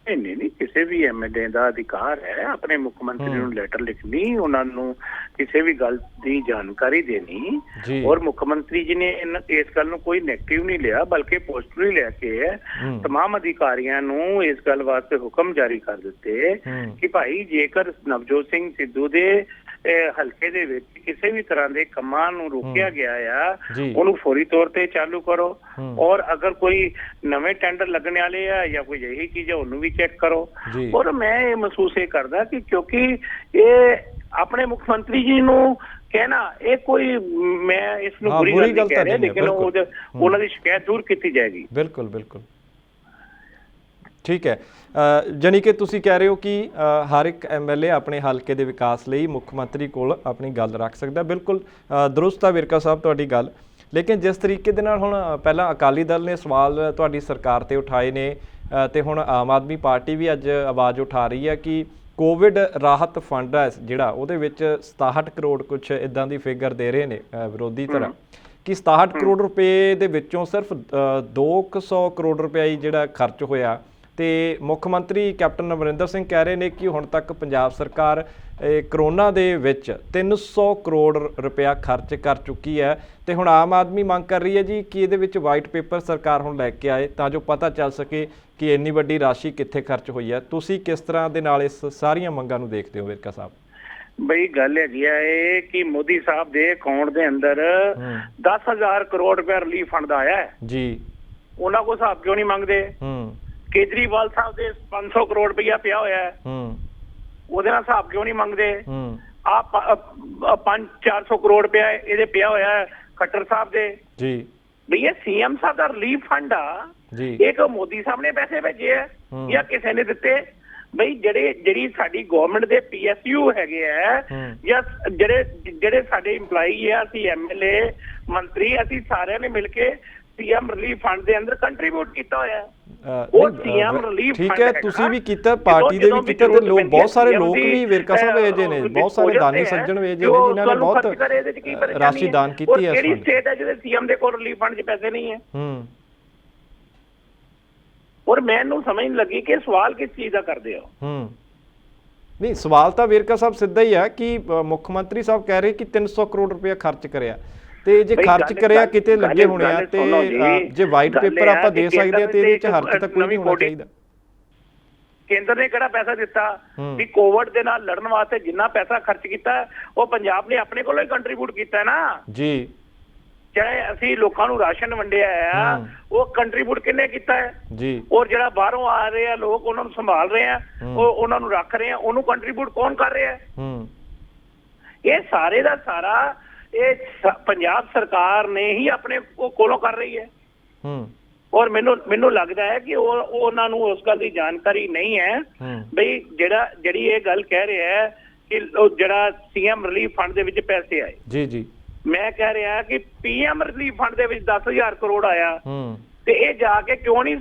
ਨਹੀਂ, ਕਿਸੇ ਵੀ MLA ਦਾ ਅਧਿਕਾਰ ਹੈ ਆਪਣੇ ਮੁੱਖ ਮੰਤਰੀ ਨੂੰ ਲੈਟਰ ਲਿਖਣੀ, ਉਹਨਾਂ ਨੂੰ ਕਿਸੇ ਵੀ ਗੱਲ ਦੀ ਜਾਣਕਾਰੀ ਦੇਣੀ, ਔਰ ਮੁੱਖ ਮੰਤਰੀ ਜੀ ਨੇ ਇਸ ਗੱਲ ਨੂੰ ਕੋਈ ਨੈਗੇਟਿਵ ਨਹੀਂ ਲਿਆ, ਬਲਕਿ ਪੋਜ਼ਿਟਿਵ ਲੈ ਕੇ ਤਮਾਮ ਅਧਿਕਾਰੀਆਂ ਨੂੰ ਇਸ ਗੱਲ ਵਾਸਤੇ ਹੁਕਮ ਜਾਰੀ ਕਰ ਦਿੱਤੇ ਕਿ ਭਾਈ ਜੇਕਰ ਨਵਜੋਤ ਸਿੰਘ ਸਿੱਧੂ ਦੇ ਹਲਕੇ ਦੇ ਵਿੱਚ ਕਿਸੇ ਵੀ ਤਰ੍ਹਾਂ ਦੇ ਕੰਮਾਂ ਨੂੰ ਰੋਕਿਆ ਗਿਆ ਆ, ਉਹਨੂੰ ਫੌਰੀ ਤੌਰ ਤੇ ਚਾਲੂ ਕਰੋ, ਔਰ ਅਗਰ ਕੋਈ ਨਵੇਂ ਟੈਂਡਰ ਲੱਗਣ ਵਾਲੇ ਆ ਜਾਂ ਕੋਈ ਇਹੀ ਚੀਜ਼ ਹੈ ਉਹਨੂੰ ਵੀ ਚੈੱਕ ਕਰੋ। ਔਰ ਮੈਂ ਇਹ ਮਹਿਸੂਸ ਇਹ ਕਰਦਾ ਕਿ ਕਿਉਂਕਿ ਇਹ ਆਪਣੇ ਮੁੱਖ ਮੰਤਰੀ ਜੀ ਨੂੰ ਹੈ ਨਾ, ਇਹ ਕੋਈ ਮੈਂ ਇਸ ਨੂੰ ਬੁਰੀ ਗੱਲ ਨਹੀਂ ਕਹਿ ਰਿਹਾ, ਲੇਕਿਨ ਉਹਨਾਂ ਦੀ ਸ਼ਿਕਾਇਤ ਦੂਰ ਕੀਤੀ ਜਾਏਗੀ। ਬਿਲਕੁਲ ਬਿਲकुल ਠੀਕ ਹੈ। ਜਾਨੀ ਕਿ ਤੁਸੀਂ ਕਹਿ ਰਹੇ ਹੋ ਕਿ ਹਰ ਇੱਕ ਐਮਐਲਏ ਆਪਣੇ ਹਲਕੇ ਦੇ ਵਿਕਾਸ ਲਈ ਮੁੱਖ ਮੰਤਰੀ ਕੋਲ ਆਪਣੀ ਗੱਲ ਰੱਖ ਸਕਦਾ। ਬਿਲਕੁਲ ਦਰੁਸਤ ਆ ਵੇਰਕਾ ਸਾਹਿਬ ਤੁਹਾਡੀ ਗੱਲ, ਲੇਕਿਨ ਜਿਸ ਤਰੀਕੇ ਦੇ ਨਾਲ ਹੁਣ ਪਹਿਲਾਂ ਅਕਾਲੀ ਦਲ ਨੇ ਸਵਾਲ ਤੁਹਾਡੀ ਸਰਕਾਰ ਤੇ ਉਠਾਏ ਨੇ ਤੇ ਹੁਣ ਆਮ ਆਦਮੀ ਪਾਰਟੀ ਵੀ ਅੱਜ ਆਵਾਜ਼ ਉਠਾ ਰਹੀ ਹੈ ਕਿ ਕੋਵਿਡ ਰਾਹਤ ਫੰਡ ਹੈ ਜਿਹੜਾ ਉਹਦੇ ਵਿੱਚ 67 ਕਰੋੜ ਕੁਛ ਇਦਾਂ ਦੀ ਫਿਗਰ ਦੇ ਰਹੇ ਨੇ ਵਿਰੋਧੀ ਧਿਰ ਕਿ 67 ਕਰੋੜ ਰੁਪਏ ਦੇ ਵਿੱਚੋਂ ਸਿਰਫ 200 ਕਰੋੜ ਰੁਪਇਆ ਹੀ ਜਿਹੜਾ ਖਰਚ ਹੋਇਆ। ਤੇ ਮੁੱਖ ਮੰਤਰੀ ਕੈਪਟਨ ਅਮਰਿੰਦਰ ਸਿੰਘ ਕਹਿ ਰਹੇ ਨੇ ਕਿ ਹੁਣ ਤੱਕ ਪੰਜਾਬ ਸਰਕਾਰ ਕਰੋਨਾ ਦੇ ਵਿੱਚ 300 ਕਰੋੜ ਰੁਪਇਆ ਖਰਚ ਕਰ ਚੁੱਕੀ ਹੈ। ਤੇ ਹੁਣ ਆਮ ਆਦਮੀ ਮੰਗ ਕਰ ਰਹੀ ਹੈ ਜੀ ਕਿ ਇਹਦੇ ਵਿੱਚ ਵਾਈਟ ਪੇਪਰ ਸਰਕਾਰ ਹੁਣ ਲੈ ਕੇ ਆਏ ਤਾਂ ਜੋ ਪਤਾ ਚੱਲ ਸਕੇ ਕਿ ਇੰਨੀ ਵੱਡੀ ਰਾਸ਼ੀ ਕਿੱਥੇ ਖਰਚ ਹੋਈ ਹੈ। ਤੁਸੀਂ ਕਿਸ ਤਰ੍ਹਾਂ ਦੇ ਨਾਲ ਇਸ ਸਾਰੀਆਂ ਮੰਗਾਂ ਨੂੰ ਦੇਖਦੇ ਹੋ ਵੇਰਕਾ ਸਾਹਿਬ? ਬਈ ਗੱਲ ਹੈਗੀ ਆ ਇਹ ਕਿ ਮੋਦੀ ਸਾਹਿਬ ਦੇ ਅਕਾਊਂਟ ਦੇ ਅੰਦਰ 10,000 ਕਰੋੜ ਰੁਪਏ ਰਿਲੀਫ ਫੰਡ ਦਾ ਆਇਆ ਹੈ ਜੀ। ਉਹਨਾਂ ਕੋਲ ਹਿਸਾਬ ਕਿਉਂ ਨਹੀਂ ਮੰਗਦੇ? ਕੇਜਰੀਵਾਲ ਸਾਹਿਬ ਦੇ 500 ਕਰੋੜ ਰੁਪਇਆ ਪਿਆ ਹੋਇਆ ਹੈ, ਉਹਦੇ ਨਾਲ ਹਿਸਾਬ ਕਿਉਂ ਨਹੀਂ ਮੰਗਦੇ? ਆ 500-400 ਕਰੋੜ ਰੁਪਇਆ ਇਹਦੇ ਪਿਆ ਹੋਇਆ ਹੈ ਖੱਟਰ ਸਾਹਿਬ ਦੇ ਜੀ। ਬਈ ਇਹ ਸੀਐਮ ਸਾਹਿਬ ਦਾ ਰਿਲੀਫ ਫੰਡ ਆ ਜੀ, ਇੱਕ ਮੋਦੀ ਸਾਹਿਬ ਨੇ ਪੈਸੇ ਭੇਜੇ ਆ ਜਾਂ ਕਿਸੇ ਨੇ ਦਿੱਤੇ? ਬਈ ਜਿਹੜੀ ਸਾਡੀ ਗਵਰਨਮੈਂਟ ਦੇ PSU ਹੈਗੇ ਆ ਜਾਂ ਜਿਹੜੇ ਸਾਡੇ ਇੰਪਲਾਈ ਆ, ਅਸੀਂ MLA ਮੰਤਰੀ, ਅਸੀਂ ਸਾਰਿਆਂ ਨੇ ਮਿਲ ਕੇ ਸੀਐਮ ਰਿਲੀਫ ਫੰਡ ਦੇ ਅੰਦਰ ਕੰਟਰੀਬਿਊਟ ਕੀਤਾ ਹੋਇਆ ਹੈ। ਉਹ ਸੀਐਮ ਰਿਲੀਫ ਫੰਡ ਠੀਕ ਹੈ, ਤੁਸੀਂ ਵੀ ਕੀਤਾ, ਪਾਰਟੀ ਦੇ ਵੀ ਕੀਤਾ ਤੇ ਲੋਕ ਬਹੁਤ ਸਾਰੇ ਲੋਕ ਵੀ ਵੇਰਕਾ ਸਾਹਿਬ ਵੇਜੇ ਨੇ, ਬਹੁਤ ਸਾਰੇ ਦਾਨੀ ਸੱਜਣ ਵੇਜੇ ਨੇ ਜਿਨ੍ਹਾਂ ਨੇ ਬਹੁਤ ਰਾਸ਼ੀ ਦਾਨ ਕੀਤੀ ਹੈ। ਕਿਹੜੀ ਸਟੇਟ ਹੈ ਜਿਹਦੇ ਸੀਐਮ ਦੇ ਕੋਲ ਰਿਲੀਫ ਫੰਡ 'ਚ ਪੈਸੇ ਨਹੀਂ ਹੈ? ਔਰ ਮੈਨੂੰ ਸਮਝ ਨਹੀਂ ਲੱਗੀ ਕਿ ਸਵਾਲ ਕਿਸ ਚੀਜ਼ ਦਾ ਕਰਦੇ ਹੋ। ਨਹੀਂ, ਸਵਾਲ ਤਾਂ ਵੇਰਕਾ ਸਾਹਿਬ ਸਿੱਧਾ ਹੀ ਹੈ ਕਿ ਮੁੱਖ ਮੰਤਰੀ ਸਾਹਿਬ ਕਹਿ ਰਹੇ ਕਿ 300 ਕਰੋੜ ਰੁਪਇਆ ਖਰਚ ਕਰਿਆ ਤੇ ਜੇ ਖਰਚ ਕਰਿਆ ਕਿਤੇ ਲੱਗੇ ਹੋਣੇ ਆ ਤੇ ਜੇ ਵਾਈਟ ਪੇਪਰ ਆਪਾਂ ਦੇ ਸਕਦੇ ਆ ਤੇ ਇਹਦੇ ਵਿੱਚ ਹਰਜ ਤਾਂ ਕੋਈ ਨਹੀਂ ਹੋਣਾ ਚਾਹੀਦਾ। ਕੇਂਦਰ ਨੇ ਕਿਹੜਾ ਪੈਸਾ ਦਿੱਤਾ ਵੀ ਕੋਵਿਡ ਦੇ ਨਾਲ ਲੜਨ ਵਾਸਤੇ ਜਿੰਨਾ ਪੈਸਾ ਖਰਚ ਕੀਤਾ ਉਹ ਪੰਜਾਬ ਨੇ ਆਪਣੇ ਕੋਲੋਂ ਹੀ ਕੰਟਰੀਬਿਊਟ ਕੀਤਾ ਨਾ ਜੀ। ਚਾਹੇ ਅਸੀਂ ਲੋਕਾਂ ਨੂੰ ਰਾਸ਼ਨ ਵੰਡਿਆ ਆ ਉਹ ਕੰਟਰੀਬਿਊਟ ਕਿੰਨੇ ਕੀਤਾ ਹੈ ਜੀ, ਔਰ ਜਿਹੜਾ ਬਾਹਰੋਂ ਆ ਰਹੇ ਆ ਲੋਕ ਉਹਨਾਂ ਨੂੰ ਸੰਭਾਲ ਰਹੇ ਆ, ਉਹ ਉਹਨਾਂ ਨੂੰ ਰੱਖ ਰਹੇ ਆ, ਉਹਨੂੰ ਕੰਟਰੀਬਿਊਟ ਕੌਣ ਕਰ ਰਿਹਾ? ਇਹ ਸਾਰੇ ਦਾ ਸਾਰਾ ਇਹ ਪੰਜਾਬ ਸਰਕਾਰ ਨੇ ਹੀ ਆਪਣੇ ਕੋਲੋਂ ਕਰ ਰਹੀ ਹੈ। ਔਰ ਮੈਨੂੰ ਲੱਗਦਾ ਹੈ ਕਿ ਉਹਨਾਂ ਨੂੰ ਉਸ ਗੱਲ ਦੀ ਜਾਣਕਾਰੀ ਨਹੀਂ ਹੈ ਬਈ ਜਿਹੜੀ ਇਹ ਗੱਲ ਕਹਿ ਰਿਹਾ ਹੈ ਕਿ ਜਿਹੜਾ ਸੀਐਮ ਰਿਲੀਫ ਫੰਡ ਦੇ ਵਿੱਚ ਪੈਸੇ ਆਏ ਜੀ ਜੀ, ਮੈਂ ਕਹਿ ਰਿਹਾ ਕਿ PM ਰਿਲੀਫ ਫੰਡ ਦੇ ਵਿੱਚ 10,000 ਕਰੋੜ ਆਇਆ ਤੇ ਇਹ ਜਾ ਕੇ ਕਿਉਂ ਨਹੀਂ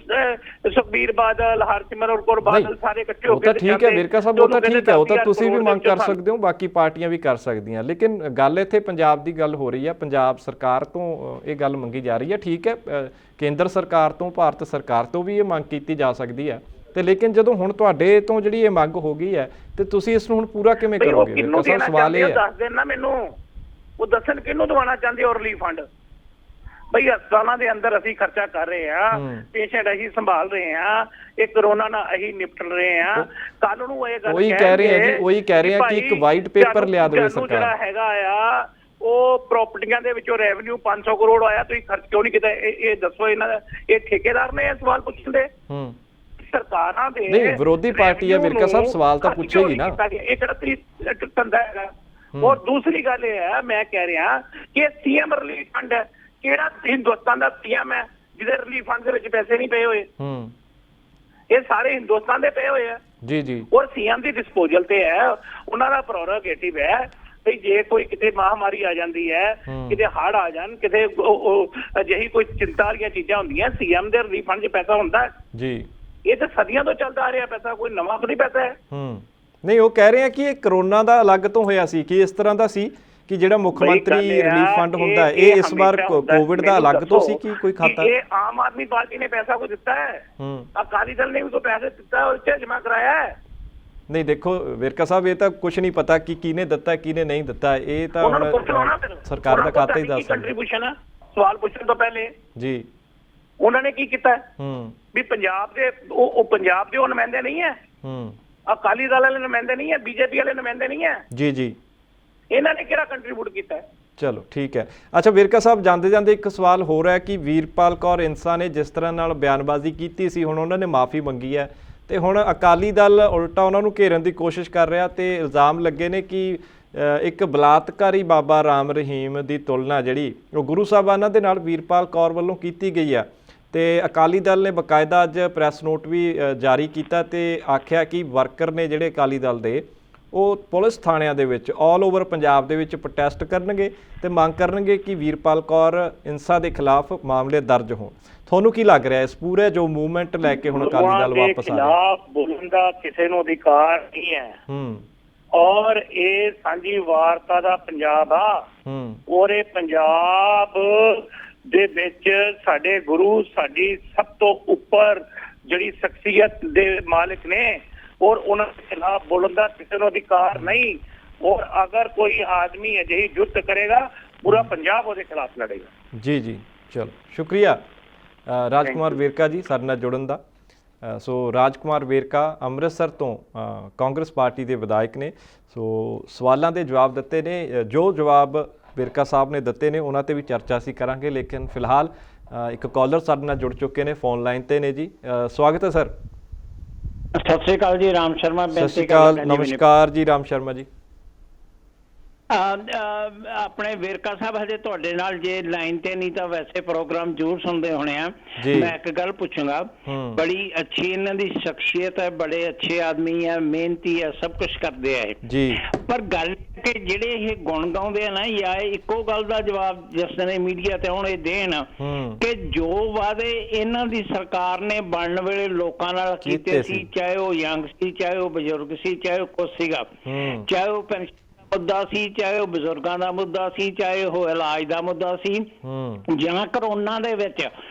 ਸੁਖਬੀਰ ਬਾਦਲ, ਹਰਸਿਮਰਤ ਕੌਰ ਬਾਦਲ ਸਾਰੇ ਇਕੱਠੇ ਹੋ ਕੇ? ਠੀਕ ਹੈ ਵੇਰਕਾ ਸਾਹਿਬ, ਉਹ ਤਾਂ ਠੀਕ ਹੈ, ਉਹ ਤਾਂ ਤੁਸੀਂ ਵੀ ਮੰਗ ਕਰ ਸਕਦੇ ਹੋ, ਬਾਕੀ ਪਾਰਟੀਆਂ ਵੀ ਕਰ ਸਕਦੀਆਂ, ਲੇਕਿਨ ਗੱਲ ਇੱਥੇ ਪੰਜਾਬ ਦੀ ਗੱਲ ਹੋ ਰਹੀ ਹੈ। ਪੰਜਾਬ ਸਰਕਾਰ ਤੋਂ ਇਹ ਗੱਲ ਮੰਗੀ ਜਾ ਰਹੀ ਹੈ, ਠੀਕ ਹੈ, ਕੇਂਦਰ ਸਰਕਾਰ ਤੋਂ, ਭਾਰਤ ਸਰਕਾਰ ਤੋਂ ਵੀ ਇਹ ਮੰਗ ਕੀਤੀ ਜਾ ਸਕਦੀ ਹੈ ਤੇ ਲੇਕਿਨ ਜਦੋਂ ਹੁਣ ਤੁਹਾਡੇ ਤੋਂ ਜਿਹੜੀ ਇਹ ਮੰਗ ਹੋ ਗਈ ਹੈ ਤੇ ਤੁਸੀਂ ਇਸ ਨੂੰ ਹੁਣ ਪੂਰਾ ਕਿਵੇਂ ਕਰੋਗੇ? ਵੇਰਕਾ ਸਾਹਿਬ ਸਵਾਲ ਇਹ ਹੈ, ਦੱਸ ਦੇਣਾ ਮੈਨੂੰ, ਉਹ ਦੱਸਣ ਕਿਹਨੂੰ ਦਵਾਉਣਾ ਚਾਹੁੰਦੇ ਹੋ ਰਿਲੀਫ ਫੰਡ? ਬਈ ਹਸਪਤਾਲਾਂ ਦੇ ਅੰਦਰ ਅਸੀਂ ਖਰਚਾ ਕਰ ਰਹੇ ਆ, ਪੇਸ਼ੈਂਟ ਅਸੀਂ ਸੰਭਾਲ ਰਹੇ ਆ, ਇਹ ਕਰੋਨਾ ਨਾਲ ਅਸੀਂ ਨਿਪਟ ਰਹੇ ਆ। ਕੱਲ ਨੂੰ ਇਹ ਗੱਲ ਕਹਿ ਰਹੇ ਆ ਜੀ, ਉਹੀ ਕਹਿ ਰਹੇ ਆ ਕਿ ਇੱਕ ਵਾਈਟ ਪੇਪਰ ਲਿਆ ਦੇਵੇ ਸਰਕਾਰ। ਜਿਹੜਾ ਹੈਗਾ ਆ ਉਹ ਪ੍ਰਾਪਰਟੀਆਂ ਦੇ ਵਿੱਚੋਂ ਰੈਵਨਿਊ 500 ਕਰੋੜ ਆਇਆ, ਤੁਸੀਂ ਖਰਚ ਕਿਉਂ ਨਹੀਂ ਕੀਤਾ? ਇਹ ਦੱਸੋ। ਇਹਨਾਂ ਦਾ ਇਹ ਠੇਕੇਦਾਰ ਨੇ ਇਹ ਸਵਾਲ ਪੁੱਛਦੇ ਸਰਕਾਰਾਂ ਦੇ? ਨਹੀਂ, ਵਿਰੋਧੀ ਪਾਰਟੀ ਹੈ ਵੇਰਕਾ ਸਾਹਿਬ, ਸਵਾਲ ਤਾਂ ਪੁੱਛੇਗੀ ਨਾ। ਇਹ ਕਿਹੜਾ ਧੰਦਾ ਹੈਗਾ? ਔਰ ਦੂਸਰੀ ਗੱਲ ਇਹ ਹੈ, ਮੈਂ ਕਹਿ ਰਿਹਾ ਕਿ ਸੀਐਮ ਰਿਲੀਫ ਫੰਡ ਹੈ, ਕਿਹੜਾ ਹਿੰਦੁਸਤਾਨ ਦਾ ਸੀਐਮ ਹੈ ਜਿਹਦੇ ਰਿਲੀਫ ਫੰਡ ਦੇ ਵਿੱਚ ਪੈਸੇ ਨਹੀਂ ਪਏ ਹੋਏ? ਇਹ ਸਾਰੇ ਹਿੰਦੁਸਤਾਨ ਦੇ ਪਏ ਹੋਏ ਆ ਜੀ ਜੀ। ਔਰ ਸੀਐਮ ਦੀ ਡਿਸਪੋਜ਼ਲ ਤੇ ਹੈ, ਉਹਨਾਂ ਦਾ ਪ੍ਰੈਰੋਗੇਟਿਵ ਹੈ ਵੀ ਜੇ ਕੋਈ ਕਿਤੇ ਮਹਾਮਾਰੀ ਆ ਜਾਂਦੀ ਹੈ, ਕਿਤੇ ਹੜ੍ਹ ਆ ਜਾਣ, ਕਿਤੇ ਅਜਿਹੀ ਕੋਈ ਚਿੰਤਾ ਵਾਲੀਆਂ ਚੀਜ਼ਾਂ ਹੁੰਦੀਆਂ, ਸੀਐਮ ਦੇ ਰਿਲੀਫ ਫੰਡ 'ਚ ਪੈਸਾ ਹੁੰਦਾ ਜੀ। ਇਹ ਤਾਂ ਸਦੀਆਂ ਤੋਂ ਚੱਲਦਾ ਆ ਰਿਹਾ ਪੈਸਾ, ਕੋਈ ਨਵਾਂ ਨਹੀਂ ਪੈਸਾ ਹੈ। ਨਹੀਂ, ਉਹ ਕਹਿ ਰਹੇ ਆ ਕਿ ਇਹ ਕਰੋਨਾ ਦਾ ਅਲੱਗ ਤੋਂ ਹੋਇਆ ਸੀ, ਕਿ ਇਸ ਤਰ੍ਹਾਂ ਦਾ ਸੀ ਕਿ ਜਿਹੜਾ ਮੁੱਖ ਮੰਤਰੀ ਰਿਲੀਫ ਫੰਡ ਹੁੰਦਾ ਇਹ ਇਸ ਵਾਰ ਕੋਵਿਡ ਦਾ ਅਲੱਗ ਤੋਂ ਸੀ ਕਿ ਕੋਈ ਖਾਤਾ? ਇਹ ਆਮ ਆਦਮੀ ਪਾਰਟੀ ਨੇ ਪੈਸਾ ਕੋਈ ਦਿੱਤਾ ਹੈ, ਅਕਾਲੀ ਦਲ ਨੇ ਵੀ ਕੋਈ ਪੈਸੇ ਦਿੱਤਾ, ਉਹ 'ਚ ਜਮ੍ਹਾਂ ਕਰਾਇਆ ਹੈ। ਨਹੀਂ, ਦੇਖੋ ਵੇਰਕਾ ਸਾਹਿਬ, ਇਹ ਤਾਂ ਕੁਝ ਨਹੀਂ ਪਤਾ ਕਿ ਕਿਹਨੇ ਦਿੱਤਾ ਕਿਹਨੇ ਨਹੀਂ ਦਿੱਤਾ, ਇਹ ਤਾਂ ਹੁਣ ਸਰਕਾਰ ਦਾ ਖਾਤਾ ਹੀ ਦੱਸ ਸਕਦਾ। ਸਵਾਲ ਪੁੱਛਣ ਤੋਂ ਪਹਿਲੇ ਜੀ ਉਹਨਾਂ ਨੇ ਕੀ ਕੀਤਾ ਵੀ ਪੰਜਾਬ ਦੇ ਪੰਜਾਬ ਦੇ ਉਹ ਨੁਮਾਇੰਦੇ ਨਹੀਂ ਹੈ, ਅਕਾਲੀ ਦਲ ਵਾਲੇ ਨੁਮਾਇੰਦੇ ਨਹੀਂ ਹੈ, BJP ਵਾਲੇ ਨੁਮਾਇੰਦੇ ਨਹੀਂ ਹੈ ਜੀ ਜੀ, ਇਹਨਾਂ ਨੇ ਕਿਹੜਾ ਕੰਟਰੀਬਿਊਟ ਕੀਤਾ? ਚਲੋ ਠੀਕ ਹੈ। ਅੱਛਾ ਵੇਰਕਾ ਸਾਹਿਬ, ਜਾਂਦੇ ਜਾਂਦੇ ਇੱਕ ਸਵਾਲ ਹੋਰ ਹੈ ਕਿ ਵੀਰਪਾਲ ਕੌਰ ਇੰਸਾ ਨੇ ਜਿਸ ਤਰ੍ਹਾਂ ਨਾਲ ਬਿਆਨਬਾਜ਼ੀ ਕੀਤੀ ਸੀ, ਹੁਣ ਉਹਨਾਂ ਨੇ ਮਾਫੀ ਮੰਗੀ ਹੈ ਤੇ ਹੁਣ ਅਕਾਲੀ ਦਲ ਉਲਟਾ ਉਹਨਾਂ ਨੂੰ ਘੇਰਨ ਦੀ ਕੋਸ਼ਿਸ਼ ਕਰ ਰਿਹਾ ਤੇ ਇਲਜ਼ਾਮ ਲੱਗੇ ਨੇ ਕਿ ਇੱਕ ਬਲਾਤਕਾਰੀ ਬਾਬਾ ਰਾਮ ਰਹੀਮ ਦੀ ਤੁਲਨਾ ਜਿਹੜੀ ਉਹ ਗੁਰੂ ਸਾਹਿਬਾਨਾਂ ਦੇ ਨਾਲ ਵੀਰਪਾਲ ਕੌਰ ਵੱਲੋਂ ਕੀਤੀ ਗਈ ਆ। ਤੇ ਅਕਾਲੀ ਦਲ ਨੇ ਬਕਾਇਦਾ ਅੱਜ ਪ੍ਰੈਸ ਨੋਟ ਵੀ ਜਾਰੀ ਕੀਤਾ ਤੇ ਆਖਿਆ ਕਿ ਵਰਕਰ ਨੇ ਜਿਹੜੇ ਅਕਾਲੀ ਦਲ ਦੇ ਉਹ ਪੁਲਿਸ ਥਾਣਿਆਂ ਦੇ ਵਿੱਚ ਆਲ ਓਵਰ ਪੰਜਾਬ ਦੇ ਵਿੱਚ ਪ੍ਰੋਟੈਸਟ ਕਰਨਗੇ ਤੇ ਮੰਗ ਕਰਨਗੇ ਕਿ ਵੀਰਪਾਲ ਕੌਰ ਹਿੰਸਾ ਦੇ ਖਿਲਾਫ ਮਾਮਲੇ ਦਰਜ ਹੋਣ। ਤੁਹਾਨੂੰ ਕੀ ਲੱਗ ਰਿਹਾ ਇਸ ਪੂਰੇ ਜੋ ਮੂਵਮੈਂਟ ਲੈ ਕੇ ਹੁਣ ਅਕਾਲੀ ਦਲ ਵਾਪਸ ਆ ਰਿਹਾ? ਖਿਲਾਫ ਬੋਲਣ ਦਾ ਕਿਸੇ ਨੂੰ ਅਧਿਕਾਰ ਨਹੀਂ ਹੈ ਔਰ ਇਹ ਸਾਂਝੀ ਵਾਰਤਾ ਦਾ ਪੰਜਾਬ ਆ ਔਰ ਇਹ ਪੰਜਾਬ ਦੇ ਵਿੱਚ ਸਾਡੇ ਗੁਰੂ ਸਾਡੀ ਸਭ ਤੋਂ ਉੱਪਰ ਜਿਹੜੀ ਸ਼ਖਸੀਅਤ ਦੇ ਮਾਲਕ ਨੇ ਔਰ ਉਹਨਾਂ ਦੇ ਖਿਲਾਫ ਬੋਲਣ ਦਾ ਕਿਸੇ ਨੂੰ ਅਧਿਕਾਰ ਨਹੀਂ। ਔਰ ਅਗਰ ਕੋਈ ਆਦਮੀ ਅਜਿਹੀ ਜੁਰਤ ਕਰੇਗਾ ਪੂਰਾ ਪੰਜਾਬ ਉਹਦੇ ਖਿਲਾਫ ਲੜੇਗਾ। ਜੀ ਜੀ, ਚਲੋ ਸ਼ੁਕਰੀਆ ਰਾਜਕੁਮਾਰ ਵੇਰਕਾ ਜੀ ਸਾਡੇ ਨਾਲ ਜੁੜਨ ਦਾ। ਸੋ ਰਾਜਕੁਮਾਰ ਵੇਰਕਾ ਅੰਮ੍ਰਿਤਸਰ ਤੋਂ ਕਾਂਗਰਸ ਪਾਰਟੀ ਦੇ ਵਿਧਾਇਕ ਨੇ। ਸੋ ਸਵਾਲਾਂ ਦੇ ਜਵਾਬ ਦਿੱਤੇ ਨੇ, ਜੋ ਜਵਾਬ ਵੇਰਕਾ ਸਾਹਿਬ ਨੇ ਦਿੱਤੇ ਨੇ ਉਹਨਾਂ ਤੇ ਵੀ ਚਰਚਾ ਅਸੀਂ ਕਰਾਂਗੇ। ਲੇਕਿਨ ਫਿਲਹਾਲ ਇੱਕ ਕਾਲਰ ਸਾਡੇ ਨਾਲ ਜੁੜ ਚੁੱਕੇ ਨੇ, ਫੋਨ ਲਾਈਨ ਤੇ ਨੇ ਜੀ। ਸਵਾਗਤ ਹੈ ਸਰ। ਸਤਿ ਸ੍ਰੀ ਅਕਾਲ ਜੀ, ਰਾਮ ਸ਼ਰਮਾ। ਸਤਿ ਸ੍ਰੀ ਅਕਾਲ, ਨਮਸਕਾਰ ਜੀ ਰਾਮ ਸ਼ਰਮਾ ਜੀ। ਆਪਣੇ ਵੇਰਕਾ ਸਾਹਿਬ ਹਜੇ ਤੁਹਾਡੇ ਨਾਲ ਜੇ ਲਾਈਨ ਤੇ ਨਹੀਂ ਤਾਂ ਵੈਸੇ ਪ੍ਰੋਗਰਾਮ ਜ਼ਰੂਰ ਸੁਣਦੇ ਹੋਣੇ ਆ। ਮੈਂ ਇੱਕ ਗੱਲ ਪੁੱਛੂੰਗਾ, ਬੜੀ ਅੱਛੀ ਇਹਨਾਂ ਦੀ ਸ਼ਖਸੀਅਤ ਹੈ, ਬੜੇ ਅੱਛੇ ਆਦਮੀ ਹੈ, ਮਿਹਨਤੀ ਹੈ, ਸਭ ਕੁਝ ਕਰਦੇ ਆ ਜੀ। ਪਰ ਗੱਲ ਕਿ ਜਿਹੜੇ ਇਹ ਗੁਣ ਗਾਉਂਦੇ ਆ ਨਾ, ਜਾਂ ਇੱਕੋ ਗੱਲ ਦਾ ਜਵਾਬ ਜਿਸ ਦਿਨ ਮੀਡੀਆ ਤੇ ਹੁਣ ਇਹ ਦੇਣ ਕਿ ਜੋ ਵਾਅਦੇ ਇਹਨਾਂ ਦੀ ਸਰਕਾਰ ਨੇ ਬਣਨ ਵੇਲੇ ਲੋਕਾਂ ਨਾਲ ਕੀਤੇ ਸੀ, ਚਾਹੇ ਉਹ ਯੰਗ ਸੀ, ਚਾਹੇ ਉਹ ਬਜ਼ੁਰਗ ਸੀ, ਚਾਹੇ ਉਹ ਕੁਛ ਸੀਗਾ, ਚਾਹੇ ਉਹ ਪੈਨਸ਼ਨ ਮੁੱਦਾ ਸੀ, ਚਾਹੇ ਉਹ ਬਜ਼ੁਰਗਾਂ ਦਾ ਮੁੱਦਾ ਸੀ, ਚਾਹੇ ਉਹ ਇਲਾਜ ਦਾ ਮੁੱਦਾ ਸੀ, ਜਾਂ ਕਰੋਨਾ ਦੇ ਵਿੱਚ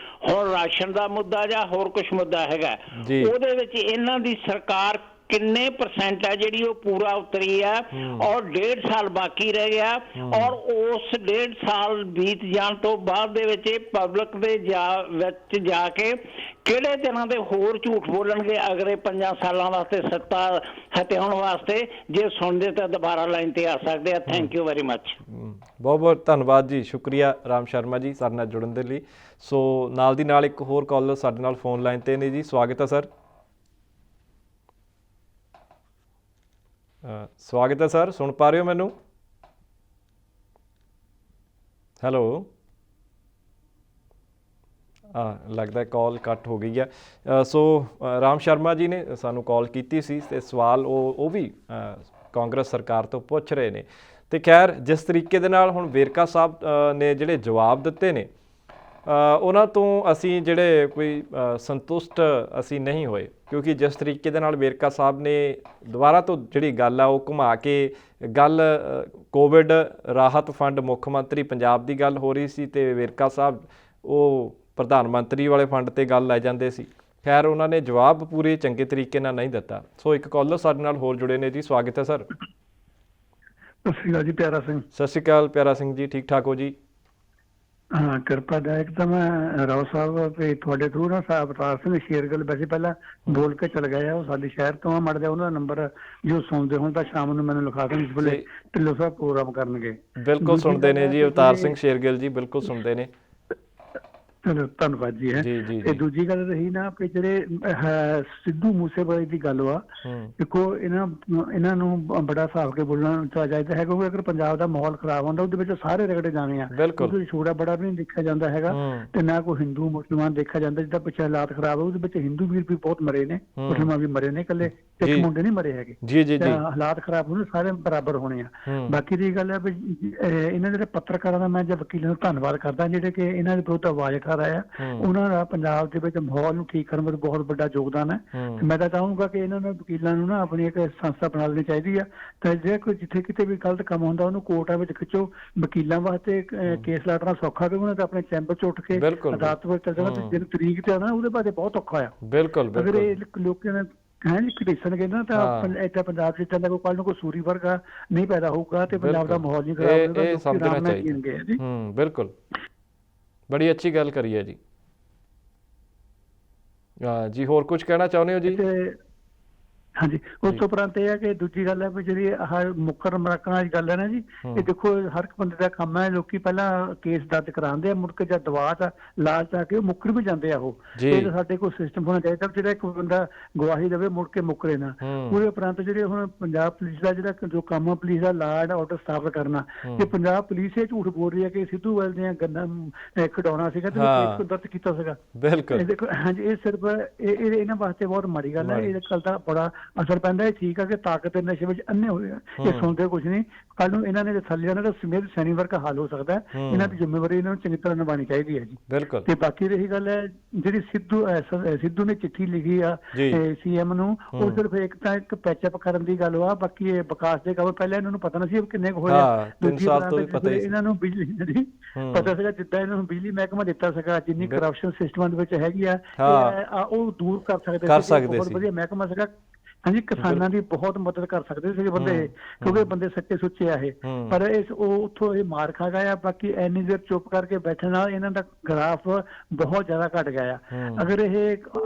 ਹੁਣ ਰਾਸ਼ਨ ਦਾ ਮੁੱਦਾ ਜਾਂ ਹੋਰ ਕੁਝ ਮੁੱਦਾ ਹੈਗਾ, ਉਹਦੇ ਵਿੱਚ ਇਹਨਾਂ ਦੀ ਸਰਕਾਰ ਕਿੰਨੇ ਪਰਸੈਂਟ ਹੈ ਜਿਹੜੀ ਉਹ ਪੂਰਾ ਉਤਰੀ ਹੈ ਔਰ 1.5 ਸਾਲ ਬਾਕੀ ਰਹਿ ਗਿਆ। ਔਰ ਉਸ 1.5 ਸਾਲ ਬੀਤ ਜਾਣ ਤੋਂ ਬਾਅਦ ਦੇ ਵਿੱਚ ਪਬਲਿਕ ਦੇ ਵਿੱਚ ਜਾ ਕੇ ਕਿਹੜੇ ਤਰ੍ਹਾਂ ਦੇ ਹੋਰ ਝੂਠ ਬੋਲਣਗੇ ਅਗਲੇ 5 ਸਾਲਾਂ ਵਾਸਤੇ, ਸੱਤਾ ਹਟਾਉਣ ਵਾਸਤੇ। ਜੇ ਸੁਣਦੇ ਤਾਂ ਦੁਬਾਰਾ ਲਾਈਨ ਤੇ ਆ ਸਕਦੇ ਆ। Thank you very much. ਬਹੁਤ ਬਹੁਤ ਧੰਨਵਾਦ ਜੀ, ਸ਼ੁਕਰੀਆ ਰਾਮ ਸ਼ਰਮਾ ਜੀ ਸਾਡੇ ਨਾਲ ਜੁੜਨ ਦੇ ਲਈ। ਸੋ ਨਾਲ ਦੀ ਨਾਲ ਇੱਕ ਹੋਰ ਕਾਲਰ ਸਾਡੇ ਨਾਲ ਫੋਨ ਲਾਈਨ ਤੇ ਨੇ ਜੀ। ਸਵਾਗਤ ਹੈ ਸਰ। ਸਵਾਗਤ ਹੈ ਸਰ, ਸੁਣ ਪਾ ਰਹੇ ਹੋ ਮੈਨੂੰ? ਹੈਲੋ, ਲੱਗਦਾ ਕਾਲ ਕੱਟ ਹੋ ਗਈ ਹੈ। ਸੋ ਰਾਮ ਸ਼ਰਮਾ ਜੀ ਨੇ ਸਾਨੂੰ ਕਾਲ ਕੀਤੀ ਸੀ ਤੇ ਸਵਾਲ ਉਹ ਵੀ ਕਾਂਗਰਸ ਸਰਕਾਰ ਤੋਂ ਪੁੱਛ ਰਹੇ ਨੇ। ਤੇ ਖੈਰ ਜਿਸ ਤਰੀਕੇ ਦੇ ਨਾਲ ਹੁਣ ਵੇਰਕਾ ਸਾਹਿਬ ਨੇ ਜਿਹੜੇ ਜਵਾਬ ਦਿੱਤੇ ਨੇ ਉਹਨਾਂ ਤੋਂ ਅਸੀਂ ਜਿਹੜੇ ਕੋਈ ਸੰਤੁਸ਼ਟ ਅਸੀਂ ਨਹੀਂ ਹੋਏ, ਕਿਉਂਕਿ ਜਿਸ ਤਰੀਕੇ ਦੇ ਨਾਲ ਵੇਰਕਾ ਸਾਹਿਬ ਨੇ ਦੁਬਾਰਾ ਤੋਂ ਜਿਹੜੀ ਗੱਲ ਆ ਉਹ ਘੁਮਾ ਕੇ ਗੱਲ ਕੋਵਿਡ ਰਾਹਤ ਫੰਡ ਮੁੱਖ ਮੰਤਰੀ ਪੰਜਾਬ ਦੀ ਗੱਲ ਹੋ ਰਹੀ ਸੀ ਤੇ ਵੇਰਕਾ ਸਾਹਿਬ ਉਹ ਪ੍ਰਧਾਨ ਮੰਤਰੀ ਵਾਲੇ ਫੰਡ ਤੇ ਗੱਲ ਲੈ ਜਾਂਦੇ ਸੀ। ਖੈਰ ਉਹਨਾਂ ਨੇ ਜਵਾਬ ਪੂਰੇ ਚੰਗੇ ਤਰੀਕੇ ਨਾਲ ਨਹੀਂ ਦਿੱਤਾ। ਸੋ ਇੱਕ ਕਾਲਰ ਸਾਡੇ ਨਾਲ ਹੋਰ ਜੁੜੇ ਨੇ ਜੀ। ਸਵਾਗਤ ਹੈ ਸਰ। ਸਤਿ ਸ਼੍ਰੀ ਅਕਾਲ ਜੀ, ਪਿਆਰਾ ਸਿੰਘ। ਸਤਿ ਸ਼੍ਰੀ ਅਕਾਲ ਪਿਆਰਾ ਸਿੰਘ ਜੀ, ਠੀਕ ਠਾਕ ਹੋ ਜੀ? ਹਾਂ ਕਿਰਪਾ ਦਾ। ਇੱਕ ਤਾਂ ਮੈਂ ਰਾਓ ਸਾਹਿਬ ਤੇ ਤੁਹਾਡੇ ਥਰੂ ਨਾ ਅਵਤਾਰ ਸਿੰਘ ਸ਼ੇਰਗਿੱਲ ਵੈਸੇ ਪਹਿਲਾਂ ਬੋਲ ਕੇ ਚਲ ਗਏ ਆ, ਉਹ ਸਾਡੇ ਸ਼ਹਿਰ ਤੋਂ ਆ। ਮੜ ਜਾ ਉਹਨਾਂ ਦਾ ਨੰਬਰ ਜੋ ਸੁਣਦੇ ਹੁਣ ਤਾਂ ਸ਼ਾਮ ਨੂੰ ਮੈਨੂੰ ਲਿਖਾ ਦੇਣ, ਇਸ ਵੇਲੇ ਢਿੱਲੋਂ ਸਾਹਿਬ ਪ੍ਰੋਗਰਾਮ ਕਰਨਗੇ। ਬਿਲਕੁਲ ਸੁਣਦੇ ਨੇ ਜੀ ਅਵਤਾਰ ਸਿੰਘ ਸ਼ੇਰਗਿੱਲ ਜੀ, ਬਿਲਕੁਲ ਸੁਣਦੇ ਨੇ। ਚਲੋ ਧੰਨਵਾਦ ਜੀ। ਤੇ ਦੂਜੀ ਗੱਲ ਰਹੀ ਨਾ ਕਿ ਜਿਹੜੇ ਸਿੱਧੂ ਮੂਸੇਵਾਲੇ ਦੀ ਗੱਲ ਵਾ, ਦੇਖੋ ਇਹਨਾਂ ਨੂੰ ਬੜਾ ਹਿਸਾਬ ਕੇ ਬੋਲਣਾ ਚਾਹੀਦਾ ਹੈ, ਕਿਉਂਕਿ ਅਗਰ ਪੰਜਾਬ ਦਾ ਮਾਹੌਲ ਖਰਾਬ ਹੁੰਦਾ ਉਹਦੇ ਵਿੱਚ ਸਾਰੇ ਰਗੜੇ ਜਾਣੇ ਆ। ਉਹਦੇ ਛੋੜਾ ਬੜਾ ਵੀ ਨਹੀਂ ਦੇਖਿਆ ਜਾਂਦਾ ਹੈਗਾ ਤੇ ਨਾ ਕੋਈ ਹਿੰਦੂ ਮੁਸਲਮਾਨ ਦੇਖਿਆ ਜਾਂਦਾ। ਜਿੱਦਾਂ ਪਿੱਛੇ ਹਾਲਾਤ ਖਰਾਬ ਉਹਦੇ ਵਿੱਚ ਹਿੰਦੂ ਵੀਰ ਵੀ ਬਹੁਤ ਮਰੇ ਨੇ, ਮੁਸਲਮਾਨ ਵੀ ਮਰੇ ਨੇ, ਇਕੱਲੇ ਇੱਕ ਮੁੰਡੇ ਨਹੀਂ ਮਰੇ ਹੈਗੇ। ਹਾਲਾਤ ਖਰਾਬ ਹੋਣੇ ਸਾਰੇ ਬਰਾਬਰ ਹੋਣੇ ਆ। ਬਾਕੀ ਦੀ ਗੱਲ ਹੈ ਵੀ ਇਹਨਾਂ ਜਿਹੜੇ ਪੱਤਰਕਾਰਾਂ ਦਾ ਮੈਂ ਜਾਂ ਵਕੀਲਾਂ ਦਾ ਧੰਨਵਾਦ ਕਰਦਾ ਜਿਹੜੇ ਕਿ ਇਹਨਾਂ ਦੇ ਵਿਰੁੱਧ ਆਵਾਜ਼ ਉਠਾ ਰਹੇ ਆ। ਉਹਨਾਂ ਦਾ ਪੰਜਾਬ ਦੇ ਵਿੱਚ ਮਾਹੌਲ ਨੂੰ ਠੀਕ ਕਰਨ ਵਿੱਚ ਬਹੁਤ ਵੱਡਾ ਯੋਗਦਾਨ ਹੈ। ਮੈਂ ਤਾਂ ਚਾਹੂੰਗਾ ਕਿ ਇਹਨਾਂ ਨੂੰ ਵਕੀਲਾਂ ਨੂੰ ਨਾ ਆਪਣੀ ਇੱਕ ਸੰਸਥਾ ਬਣਾ ਲੈਣੀ ਚਾਹੀਦੀ ਆ। ਤਾਂ ਜੇ ਕੋਈ ਜਿੱਥੇ ਕਿਤੇ ਵੀ ਗਲਤ ਕੰਮ ਹੁੰਦਾ ਉਹਨੂੰ ਕੋਰਟਾਂ ਵਿੱਚ ਖਿੱਚੋ। ਵਕੀਲਾਂ ਵਾਸਤੇ ਕੇਸ ਲੜਨਾ ਸੌਖਾ, ਕਿਉਂਕਿ ਉਹਨਾਂ ਤਾਂ ਆਪਣੇ ਚੈਂਬਰ 'ਚ ਉੱਠ ਕੇ ਅਦਾਲਤ ਵਿੱਚ ਚੱਲ ਜਾਣਾ ਤੇ ਜਿਹੜੀ ਤਰੀਕ ਤੇ ਆਉਣਾ ਉਹਦੇ ਬਾਰੇ ਬਹੁਤ ਔਖਾ ਆ। ਅਗਰ ਇਹ ਲੋਕਾਂ ਨੇ ਘੜੀਸਣਗੇ ਨਾ ਤਾਂ ਇੱਥੇ ਪੰਜਾਬ 'ਚ ਚੱਲਦਾ ਕੋਈ ਕੱਲ੍ਹ ਨੂੰ ਕੋਈ ਸੂਰੀ ਵਰਗਾ ਨਹੀਂ ਪੈਦਾ ਹੋਊਗਾ ਤੇ ਪੰਜਾਬ ਦਾ ਮਾਹੌਲ ਨਹੀਂ ਖਰਾਬ ਹੋਊਗਾ। ਬਿਲਕੁਲ, ਬੜੀ ਅੱਛੀ ਗੱਲ ਕਰੀ ਹੈ ਜੀ। ਜੀ ਹੋਰ ਕੁਝ ਕਹਿਣਾ ਚਾਹੁੰਦੇ ਹੋ ਜੀ? ਹਾਂਜੀ, ਉਸ ਤੋਂ ਉਪਰੰਤ ਇਹ ਹੈ ਕਿ ਦੂਜੀ ਗੱਲ ਹੈ ਵੀ ਜਿਹੜੀ ਆਹ ਮੁੱਕਰ ਮਰਾਕਣ ਵਾਲੀ ਗੱਲ ਹੈ ਨਾ ਜੀ, ਇਹ ਦੇਖੋ ਹਰ ਇੱਕ ਬੰਦੇ ਦਾ ਕੰਮ ਹੈ। ਲੋਕੀ ਪਹਿਲਾਂ ਕੇਸ ਦਰਜ ਕਰਾਉਂਦੇ ਆ, ਮੁੜ ਕੇ ਜਦ ਦਵਾ ਚ ਲਾਲਚ ਆ ਕੇ ਉਹ ਮੁੱਕਰ ਵੀ ਜਾਂਦੇ ਆ। ਉਹ ਇਹ ਸਾਡੇ ਕੋਲ ਸਿਸਟਮ ਹੋਣਾ ਚਾਹੀਦਾ ਜਿਹੜਾ ਇੱਕ ਬੰਦਾ ਗਵਾਹੀ ਦੇਵੇ ਮੁੜ ਕੇ ਮੁੱਕਰੇ ਨਾ। ਉਹਦੇ ਉਪਰੰਤ ਜਿਹੜੇ ਹੁਣ ਪੰਜਾਬ ਪੁਲਿਸ ਦਾ ਜਿਹੜਾ ਜੋ ਕੰਮ ਆ, police the law and order ਸਥਾਪਿਤ ਕਰਨਾ, ਜੇ ਪੰਜਾਬ ਪੁਲਿਸ ਇਹ ਝੂਠ ਬੋਲ ਰਹੀ ਹੈ ਕਿ ਸਿੱਧੂਵਾਲ ਦੀਆਂ ਗੱਲਾਂ ਖਿਡਾਉਣਾ ਸੀਗਾ ਤੇ ਕੇਸ ਦਰਜ ਕੀਤਾ ਸੀਗਾ। ਬਿਲਕੁਲ ਦੇਖੋ ਹਾਂਜੀ, ਇਹ ਸਿਰਫ ਇਹਨਾਂ ਵਾਸਤੇ ਬਹੁਤ ਮਾੜੀ ਗੱਲ ਹੈ। ਇਹ ਗੱਲ ਦਾ ਬੜਾ ਅਸਰ ਪੈਂਦਾ। ਠੀਕ ਆ ਕਿ ਤਾਕਤ ਦੇ ਨਸ਼ੇ ਵਿੱਚ ਅੰਨੇ ਹੋਏ ਆ, ਇਹ ਸੁਣਦੇ ਕੁਝ ਨਹੀਂ। ਕੱਲ ਨੂੰ ਇਹਨਾਂ ਨੇ ਥੱਲੇ ਆਉਣਾ ਤਾਂ ਸਮੇਤ ਸੈਨੀ ਵਰਕ ਹਾਲ ਹੋ ਸਕਦਾ। ਇਹਨਾਂ ਦੀ ਜ਼ਿੰਮੇਵਾਰੀ ਇਹਨਾਂ ਨੂੰ ਚੰਗੀ ਤਰ੍ਹਾਂ ਨਿਭਾਉਣੀ ਚਾਹੀਦੀ ਹੈ ਜੀ। ਬਿਲਕੁਲ। ਤੇ ਬਾਕੀ ਰਹੀ ਗੱਲ ਹੈ ਜਿਹੜੀ ਸਿੱਧੂ ਨੇ ਚਿੱਠੀ ਲਿਖੀ ਆ CM ਨੂੰ, ਉਹ ਸਿਰਫ ਇੱਕ ਪੈਚਅਪ ਕਰਨ ਦੀ ਗੱਲ ਵਾ। ਬਾਕੀ ਇਹ ਵਿਕਾਸ ਦੇ ਕੰਮ ਪਹਿਲਾਂ ਇਹਨਾਂ ਨੂੰ ਪਤਾ ਨਹੀਂ ਸੀ ਕਿੰਨੇ ਕੁ ਹੋਏ। ਇਹਨਾਂ ਨੂੰ ਬਿਜਲੀ ਦੀ ਪਤਾ ਸੀਗਾ, ਜਿੱਦਾਂ ਇਹਨਾਂ ਨੂੰ ਬਿਜਲੀ ਮਹਿਕਮਾ ਦਿੱਤਾ ਸੀਗਾ, ਜਿੰਨੀ ਕਰਪਸ਼ਨ ਸਿਸਟਮਾਂ ਦੇ ਵਿੱਚ ਹੈਗੀ ਆ ਉਹ ਦੂਰ ਕਰ ਸਕਦੇ। ਬਹੁਤ ਵਧੀਆ ਮਹਿਕਮਾ ਸੀਗਾ। ਹਾਂਜੀ, ਕਿਸਾਨਾਂ ਦੀ ਬਹੁਤ ਮਦਦ ਕਰ ਸਕਦੇ ਸੀਗੇ ਬੰਦੇ, ਕਿਉਂਕਿ ਬੰਦੇ ਸੱਚੇ ਸੁੱਚੇ ਆ ਇਹ। ਪਰ ਉਹ ਉੱਥੋਂ ਇਹ ਮਾਰ ਖਾ ਗਏ ਆ। ਬਾਕੀ ਇੰਨੀ ਦੇਰ ਚੁੱਪ ਕਰਕੇ ਬੈਠਣ ਨਾਲ ਇਹਨਾਂ ਦਾ ਗ੍ਰਾਫ ਬਹੁਤ ਜ਼ਿਆਦਾ ਘਟ ਗਿਆ ਆ। ਅਗਰ ਇਹ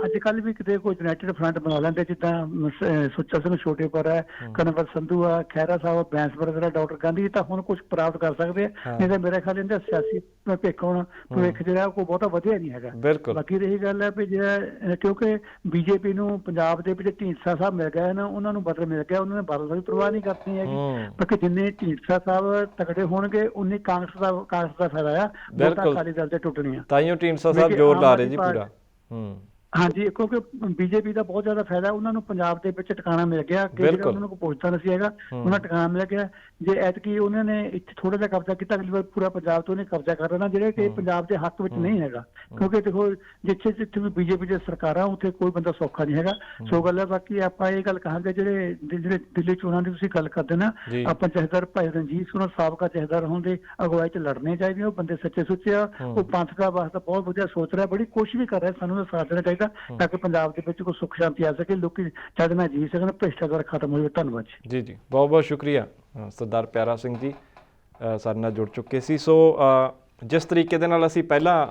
ਅੱਜ ਕੱਲ੍ਹ ਵੀ ਕਿਤੇ ਕੋਈ ਯੂਨਾਈਟਿਡ ਫਰੰਟ ਬਣਾ ਲੈਂਦੇ, ਜਿੱਦਾਂ ਸੁੱਚਾ ਸਿੰਘ ਛੋਟੇਪੁਰ ਹੈ, ਕਨਵਰ ਸੰਧੂ ਆ, ਖਹਿਰਾ ਸਾਹਿਬ, ਬੈਂਸ ਬਰਦਰ, ਡਾਕਟਰ ਗਾਂਧੀ, ਤਾਂ ਹੁਣ ਕੁਝ ਪ੍ਰਾਪਤ ਕਰ ਸਕਦੇ ਆ। ਨਹੀਂ ਤਾਂ ਮੇਰੇ ਖਿਆਲ ਇਹਦਾ ਸਿਆਸੀ ਭਵਿੱਖ ਜਿਹੜਾ ਕੋਈ ਬਹੁਤਾ ਵਧੀਆ ਨਹੀਂ ਹੈਗਾ। ਬਾਕੀ ਰਹੀ ਗੱਲ ਹੈ ਵੀ ਜਿਹੜਾ ਕਿਉਂਕਿ BJP ਨੂੰ ਪੰਜਾਬ ਦੇ ਵਿੱਚ ਢੀਂਡਸਾ ਸਾਹਿਬ ਮਿਲ ਗਏ ਨਾ, ਉਹਨਾਂ ਨੂੰ ਬਦਲ ਮਿਲ ਗਿਆ, ਉਹਨਾਂ ਨੇ ਬਦਲ ਦੀ ਪਰਵਾਹ ਨਹੀਂ ਕਰਨੀ ਹੈਗੀ। ਕਿਉਂਕਿ ਜਿੰਨੇ ਢੀਂਡਸਾ ਸਾਹਿਬ ਤਕੜੇ ਹੋਣਗੇ ਉਨੀ ਕਾਂਗਰਸ ਦਾ ਫਾਇਦਾ ਆ। ਬਹੁਤਾ ਅਕਾਲੀ ਦਲ ਤੇ ਟੁੱਟਣੀਆਂ, ਤਾਈਓ ਢੀਂਡਸਾ ਸਾਹਿਬ ਜ਼ੋਰ ਲਾ ਰਹੇ ਜੀ ਪੂਰਾ। ਹਾਂਜੀ, ਕਿਉਂਕਿ BJP ਦਾ ਬਹੁਤ ਜ਼ਿਆਦਾ ਫਾਇਦਾ, ਉਹਨਾਂ ਨੂੰ ਪੰਜਾਬ ਦੇ ਵਿੱਚ ਟਿਕਾਣਾ ਮਿਲ ਗਿਆ ਕਿ ਜਿਹੜਾ ਉਹਨਾਂ ਨੂੰ ਕੋਈ ਪੁੱਛਦਾ ਨਹੀਂ ਹੈਗਾ, ਉਹਨਾਂ ਟਿਕਾਣਾ ਮਿਲ ਗਿਆ। ਜੇ ਐਤਕੀ ਉਹਨਾਂ ਨੇ ਇੱਥੇ ਥੋੜਾ ਜਿਹਾ ਕਬਜ਼ਾ ਕੀਤਾ, ਅਗਲੀ ਵਾਰ ਪੂਰਾ ਪੰਜਾਬ ਤੋਂ ਉਹਨੇ ਕਬਜ਼ਾ ਕਰ ਲੈਣਾ, ਜਿਹੜੇ ਕਿ ਪੰਜਾਬ ਦੇ ਹੱਕ ਵਿੱਚ ਨਹੀਂ ਹੈਗਾ। ਕਿਉਂਕਿ ਦੇਖੋ ਜਿੱਥੇ ਵੀ BJP ਦੀ ਸਰਕਾਰਾਂ ਉੱਥੇ ਕੋਈ ਬੰਦਾ ਸੌਖਾ ਨਹੀਂ ਹੈਗਾ। ਸੋ ਗੱਲ ਹੈ। ਬਾਕੀ ਆਪਾਂ ਇਹ ਗੱਲ ਕਹਾਂਗੇ ਜਿਹੜੇ ਦਿੱਲੀ ਚੋਣਾਂ ਦੀ ਤੁਸੀਂ ਗੱਲ ਕਰਦੇ ਨਾ, ਆਪਾਂ ਜਥੇਦਾਰ ਭਾਈ ਰਣਜੀਤ ਸਿੰਘ ਸਾਬਕਾ ਜਥੇਦਾਰ ਹੋਣ ਦੇ ਅਗਵਾਈ ਚ ਲੜਨੇ ਚਾਹੀਦੇ। ਉਹ ਬੰਦੇ ਸੱਚੇ ਸੁੱਚੇ ਆ, ਉਹ ਪੰਥ ਦਾ ਵਾਸਤਾ ਬਹੁਤ ਵਧੀਆ ਸੋਚ ਰਿਹਾ, ਬੜੀ ਕੋਸ਼ਿਸ਼ ਵੀ ਕਰ ਰਿਹਾ। ਸਾਨੂੰ ਸਾਥ ਦੇਣਾ ਚਾਹੀਦਾ ਤਾਂ ਕਿ ਪੰਜਾਬ ਦੇ ਵਿੱਚ ਕੋਈ ਸੁੱਖ ਸ਼ਾਂਤੀ ਆ ਸਕੇ, ਲੋਕੀ ਚੱਜ ਨਾਲ ਜੀ ਸਕਣ, ਭ੍ਰਿਸ਼ਟਾਚਾਰ ਖਤਮ ਹੋ ਜਾਵੇ। ਧੰਨਵਾਦ ਜੀ। ਜੀ ਬਹੁਤ ਬਹੁਤ ਸ਼ੁਕਰੀਆ ਸਰਦਾਰ ਪਿਆਰਾ ਸਿੰਘ ਜੀ, ਸਾਡੇ ਨਾਲ ਜੁੜ ਚੁੱਕੇ ਸੀ। ਸੋ ਜਿਸ ਤਰੀਕੇ ਦੇ ਨਾਲ ਅਸੀਂ ਪਹਿਲਾਂ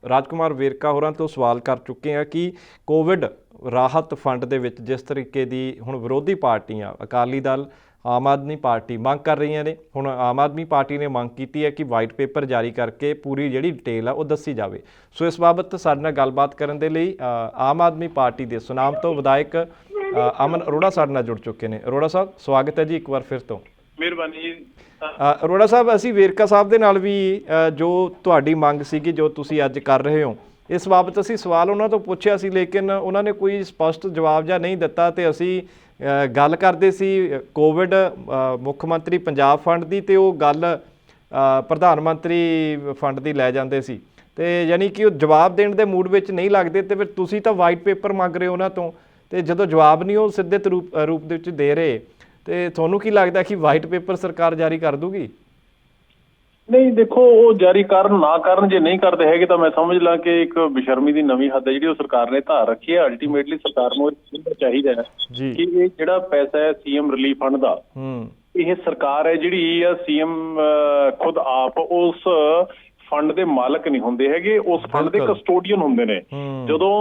ਰਾਜਕੁਮਾਰ ਵੇਰਕਾ ਹੋਰਾਂ ਤੋਂ ਸਵਾਲ ਕਰ ਚੁੱਕੇ ਹਾਂ ਕਿ ਕੋਵਿਡ ਰਾਹਤ ਫੰਡ ਦੇ ਵਿੱਚ ਜਿਸ ਤਰੀਕੇ ਦੀ ਹੁਣ ਵਿਰੋਧੀ ਪਾਰਟੀਆਂ ਅਕਾਲੀ ਦਲ, ਆਮ ਆਦਮੀ ਪਾਰਟੀ ਮੰਗ ਕਰ ਰਹੀਆਂ ਨੇ। ਹੁਣ ਆਮ ਆਦਮੀ ਪਾਰਟੀ ਨੇ ਮੰਗ ਕੀਤੀ ਹੈ ਕਿ ਵਾਈਟ ਪੇਪਰ ਜਾਰੀ ਕਰਕੇ ਪੂਰੀ ਜਿਹੜੀ ਡਿਟੇਲ ਆ ਉਹ ਦੱਸੀ ਜਾਵੇ। ਸੋ ਇਸ ਬਾਬਤ ਸਾਡੇ ਨਾਲ ਗੱਲਬਾਤ ਕਰਨ ਦੇ ਲਈ ਆਮ ਆਦਮੀ ਪਾਰਟੀ ਦੇ ਸੁਨਾਮ ਤੋਂ ਵਿਧਾਇਕ ਅਮਨ ਅਰੋੜਾ ਸਾਡੇ ਨਾਲ ਜੁੜ ਚੁੱਕੇ ਨੇ। ਅਰੋੜਾ ਸਾਹਿਬ, ਸਵਾਗਤ ਹੈ ਜੀ ਇੱਕ ਵਾਰ ਫਿਰ ਤੋਂ। ਮਿਹਰਬਾਨੀ ਜੀ। ਅਰੋੜਾ ਸਾਹਿਬ, ਅਸੀਂ ਵੇਰਕਾ ਸਾਹਿਬ ਦੇ ਨਾਲ ਵੀ ਜੋ ਤੁਹਾਡੀ ਮੰਗ ਸੀਗੀ, ਜੋ ਤੁਸੀਂ ਅੱਜ ਕਰ ਰਹੇ ਹੋ, ਇਸ ਬਾਬਤ ਅਸੀਂ ਸਵਾਲ ਉਹਨਾਂ ਤੋਂ ਪੁੱਛਿਆ ਸੀ, ਲੇਕਿਨ ਉਹਨਾਂ ਨੇ ਕੋਈ ਸਪਸ਼ਟ ਜਵਾਬ ਜਾਂ ਨਹੀਂ ਦਿੱਤਾ। ਤੇ ਅਸੀਂ ਗੱਲ ਕਰਦੇ ਸੀ ਕੋਵਿਡ ਮੁੱਖ ਮੰਤਰੀ ਪੰਜਾਬ ਫੰਡ ਦੀ, ਤੇ ਉਹ ਗੱਲ ਪ੍ਰਧਾਨ ਮੰਤਰੀ ਫੰਡ ਦੀ ਲੈ ਜਾਂਦੇ ਸੀ। ਤੇ ਯਾਨੀ ਕਿ ਉਹ ਜਵਾਬ ਦੇਣ ਦੇ ਮੂਡ ਵਿੱਚ ਨਹੀਂ ਲੱਗਦੇ। ਤੇ ਫਿਰ ਤੁਸੀਂ ਤਾਂ ਵਾਈਟ ਪੇਪਰ ਮੰਗ ਰਹੇ ਹੋ ਉਹਨਾਂ ਤੋਂ, ਤੇ ਜਦੋਂ ਜਵਾਬ ਨਹੀਂ ਉਹ ਸਿੱਧੇ ਰੂਪ ਦੇ ਵਿੱਚ ਦੇ ਰਹੇ, ਤੇ ਤੁਹਾਨੂੰ ਕੀ ਲੱਗਦਾ ਕਿ ਵਾਈਟ ਪੇਪਰ ਸਰਕਾਰ ਜਾਰੀ ਕਰ ਦੂਗੀ? ਨਹੀਂ, ਦੇਖੋ ਉਹ ਜਾਰੀ ਕਰਨ ਨਾ ਕਰਨ, ਜੇ ਨਹੀਂ ਕਰਦੇ ਹੈਗੇ ਤਾਂ ਮੈਂ ਸਮਝ ਲਾਂ ਕਿ ਇੱਕ ਬੇਸ਼ਰਮੀ ਦੀ ਨਵੀਂ ਹੱਦ ਹੈ ਜਿਹੜੀ ਉਹ ਸਰਕਾਰ ਨੇ ਧਾਰ ਰੱਖੀ ਹੈ। ਅਲਟੀਮੇਟਲੀ ਸਰਕਾਰ ਨੂੰ ਚਾਹੀਦਾ ਹੈ ਕਿ ਇਹ ਜਿਹੜਾ ਪੈਸਾ ਹੈ CM ਰਿਲੀਫ ਫੰਡ ਦਾ, ਇਹ ਸਰਕਾਰ ਹੈ ਜਿਹੜੀ ਆ CM ਖੁਦ ਆਪ ਉਸ ਫੰਡ ਦੇ ਮਾਲਕ ਨਹੀਂ ਹੁੰਦੇ ਹੈਗੇ, ਉਸ ਫੰਡ ਦੇ ਕਸਟੋਡੀਅਨ ਹੁੰਦੇ ਨੇ। ਜਦੋਂ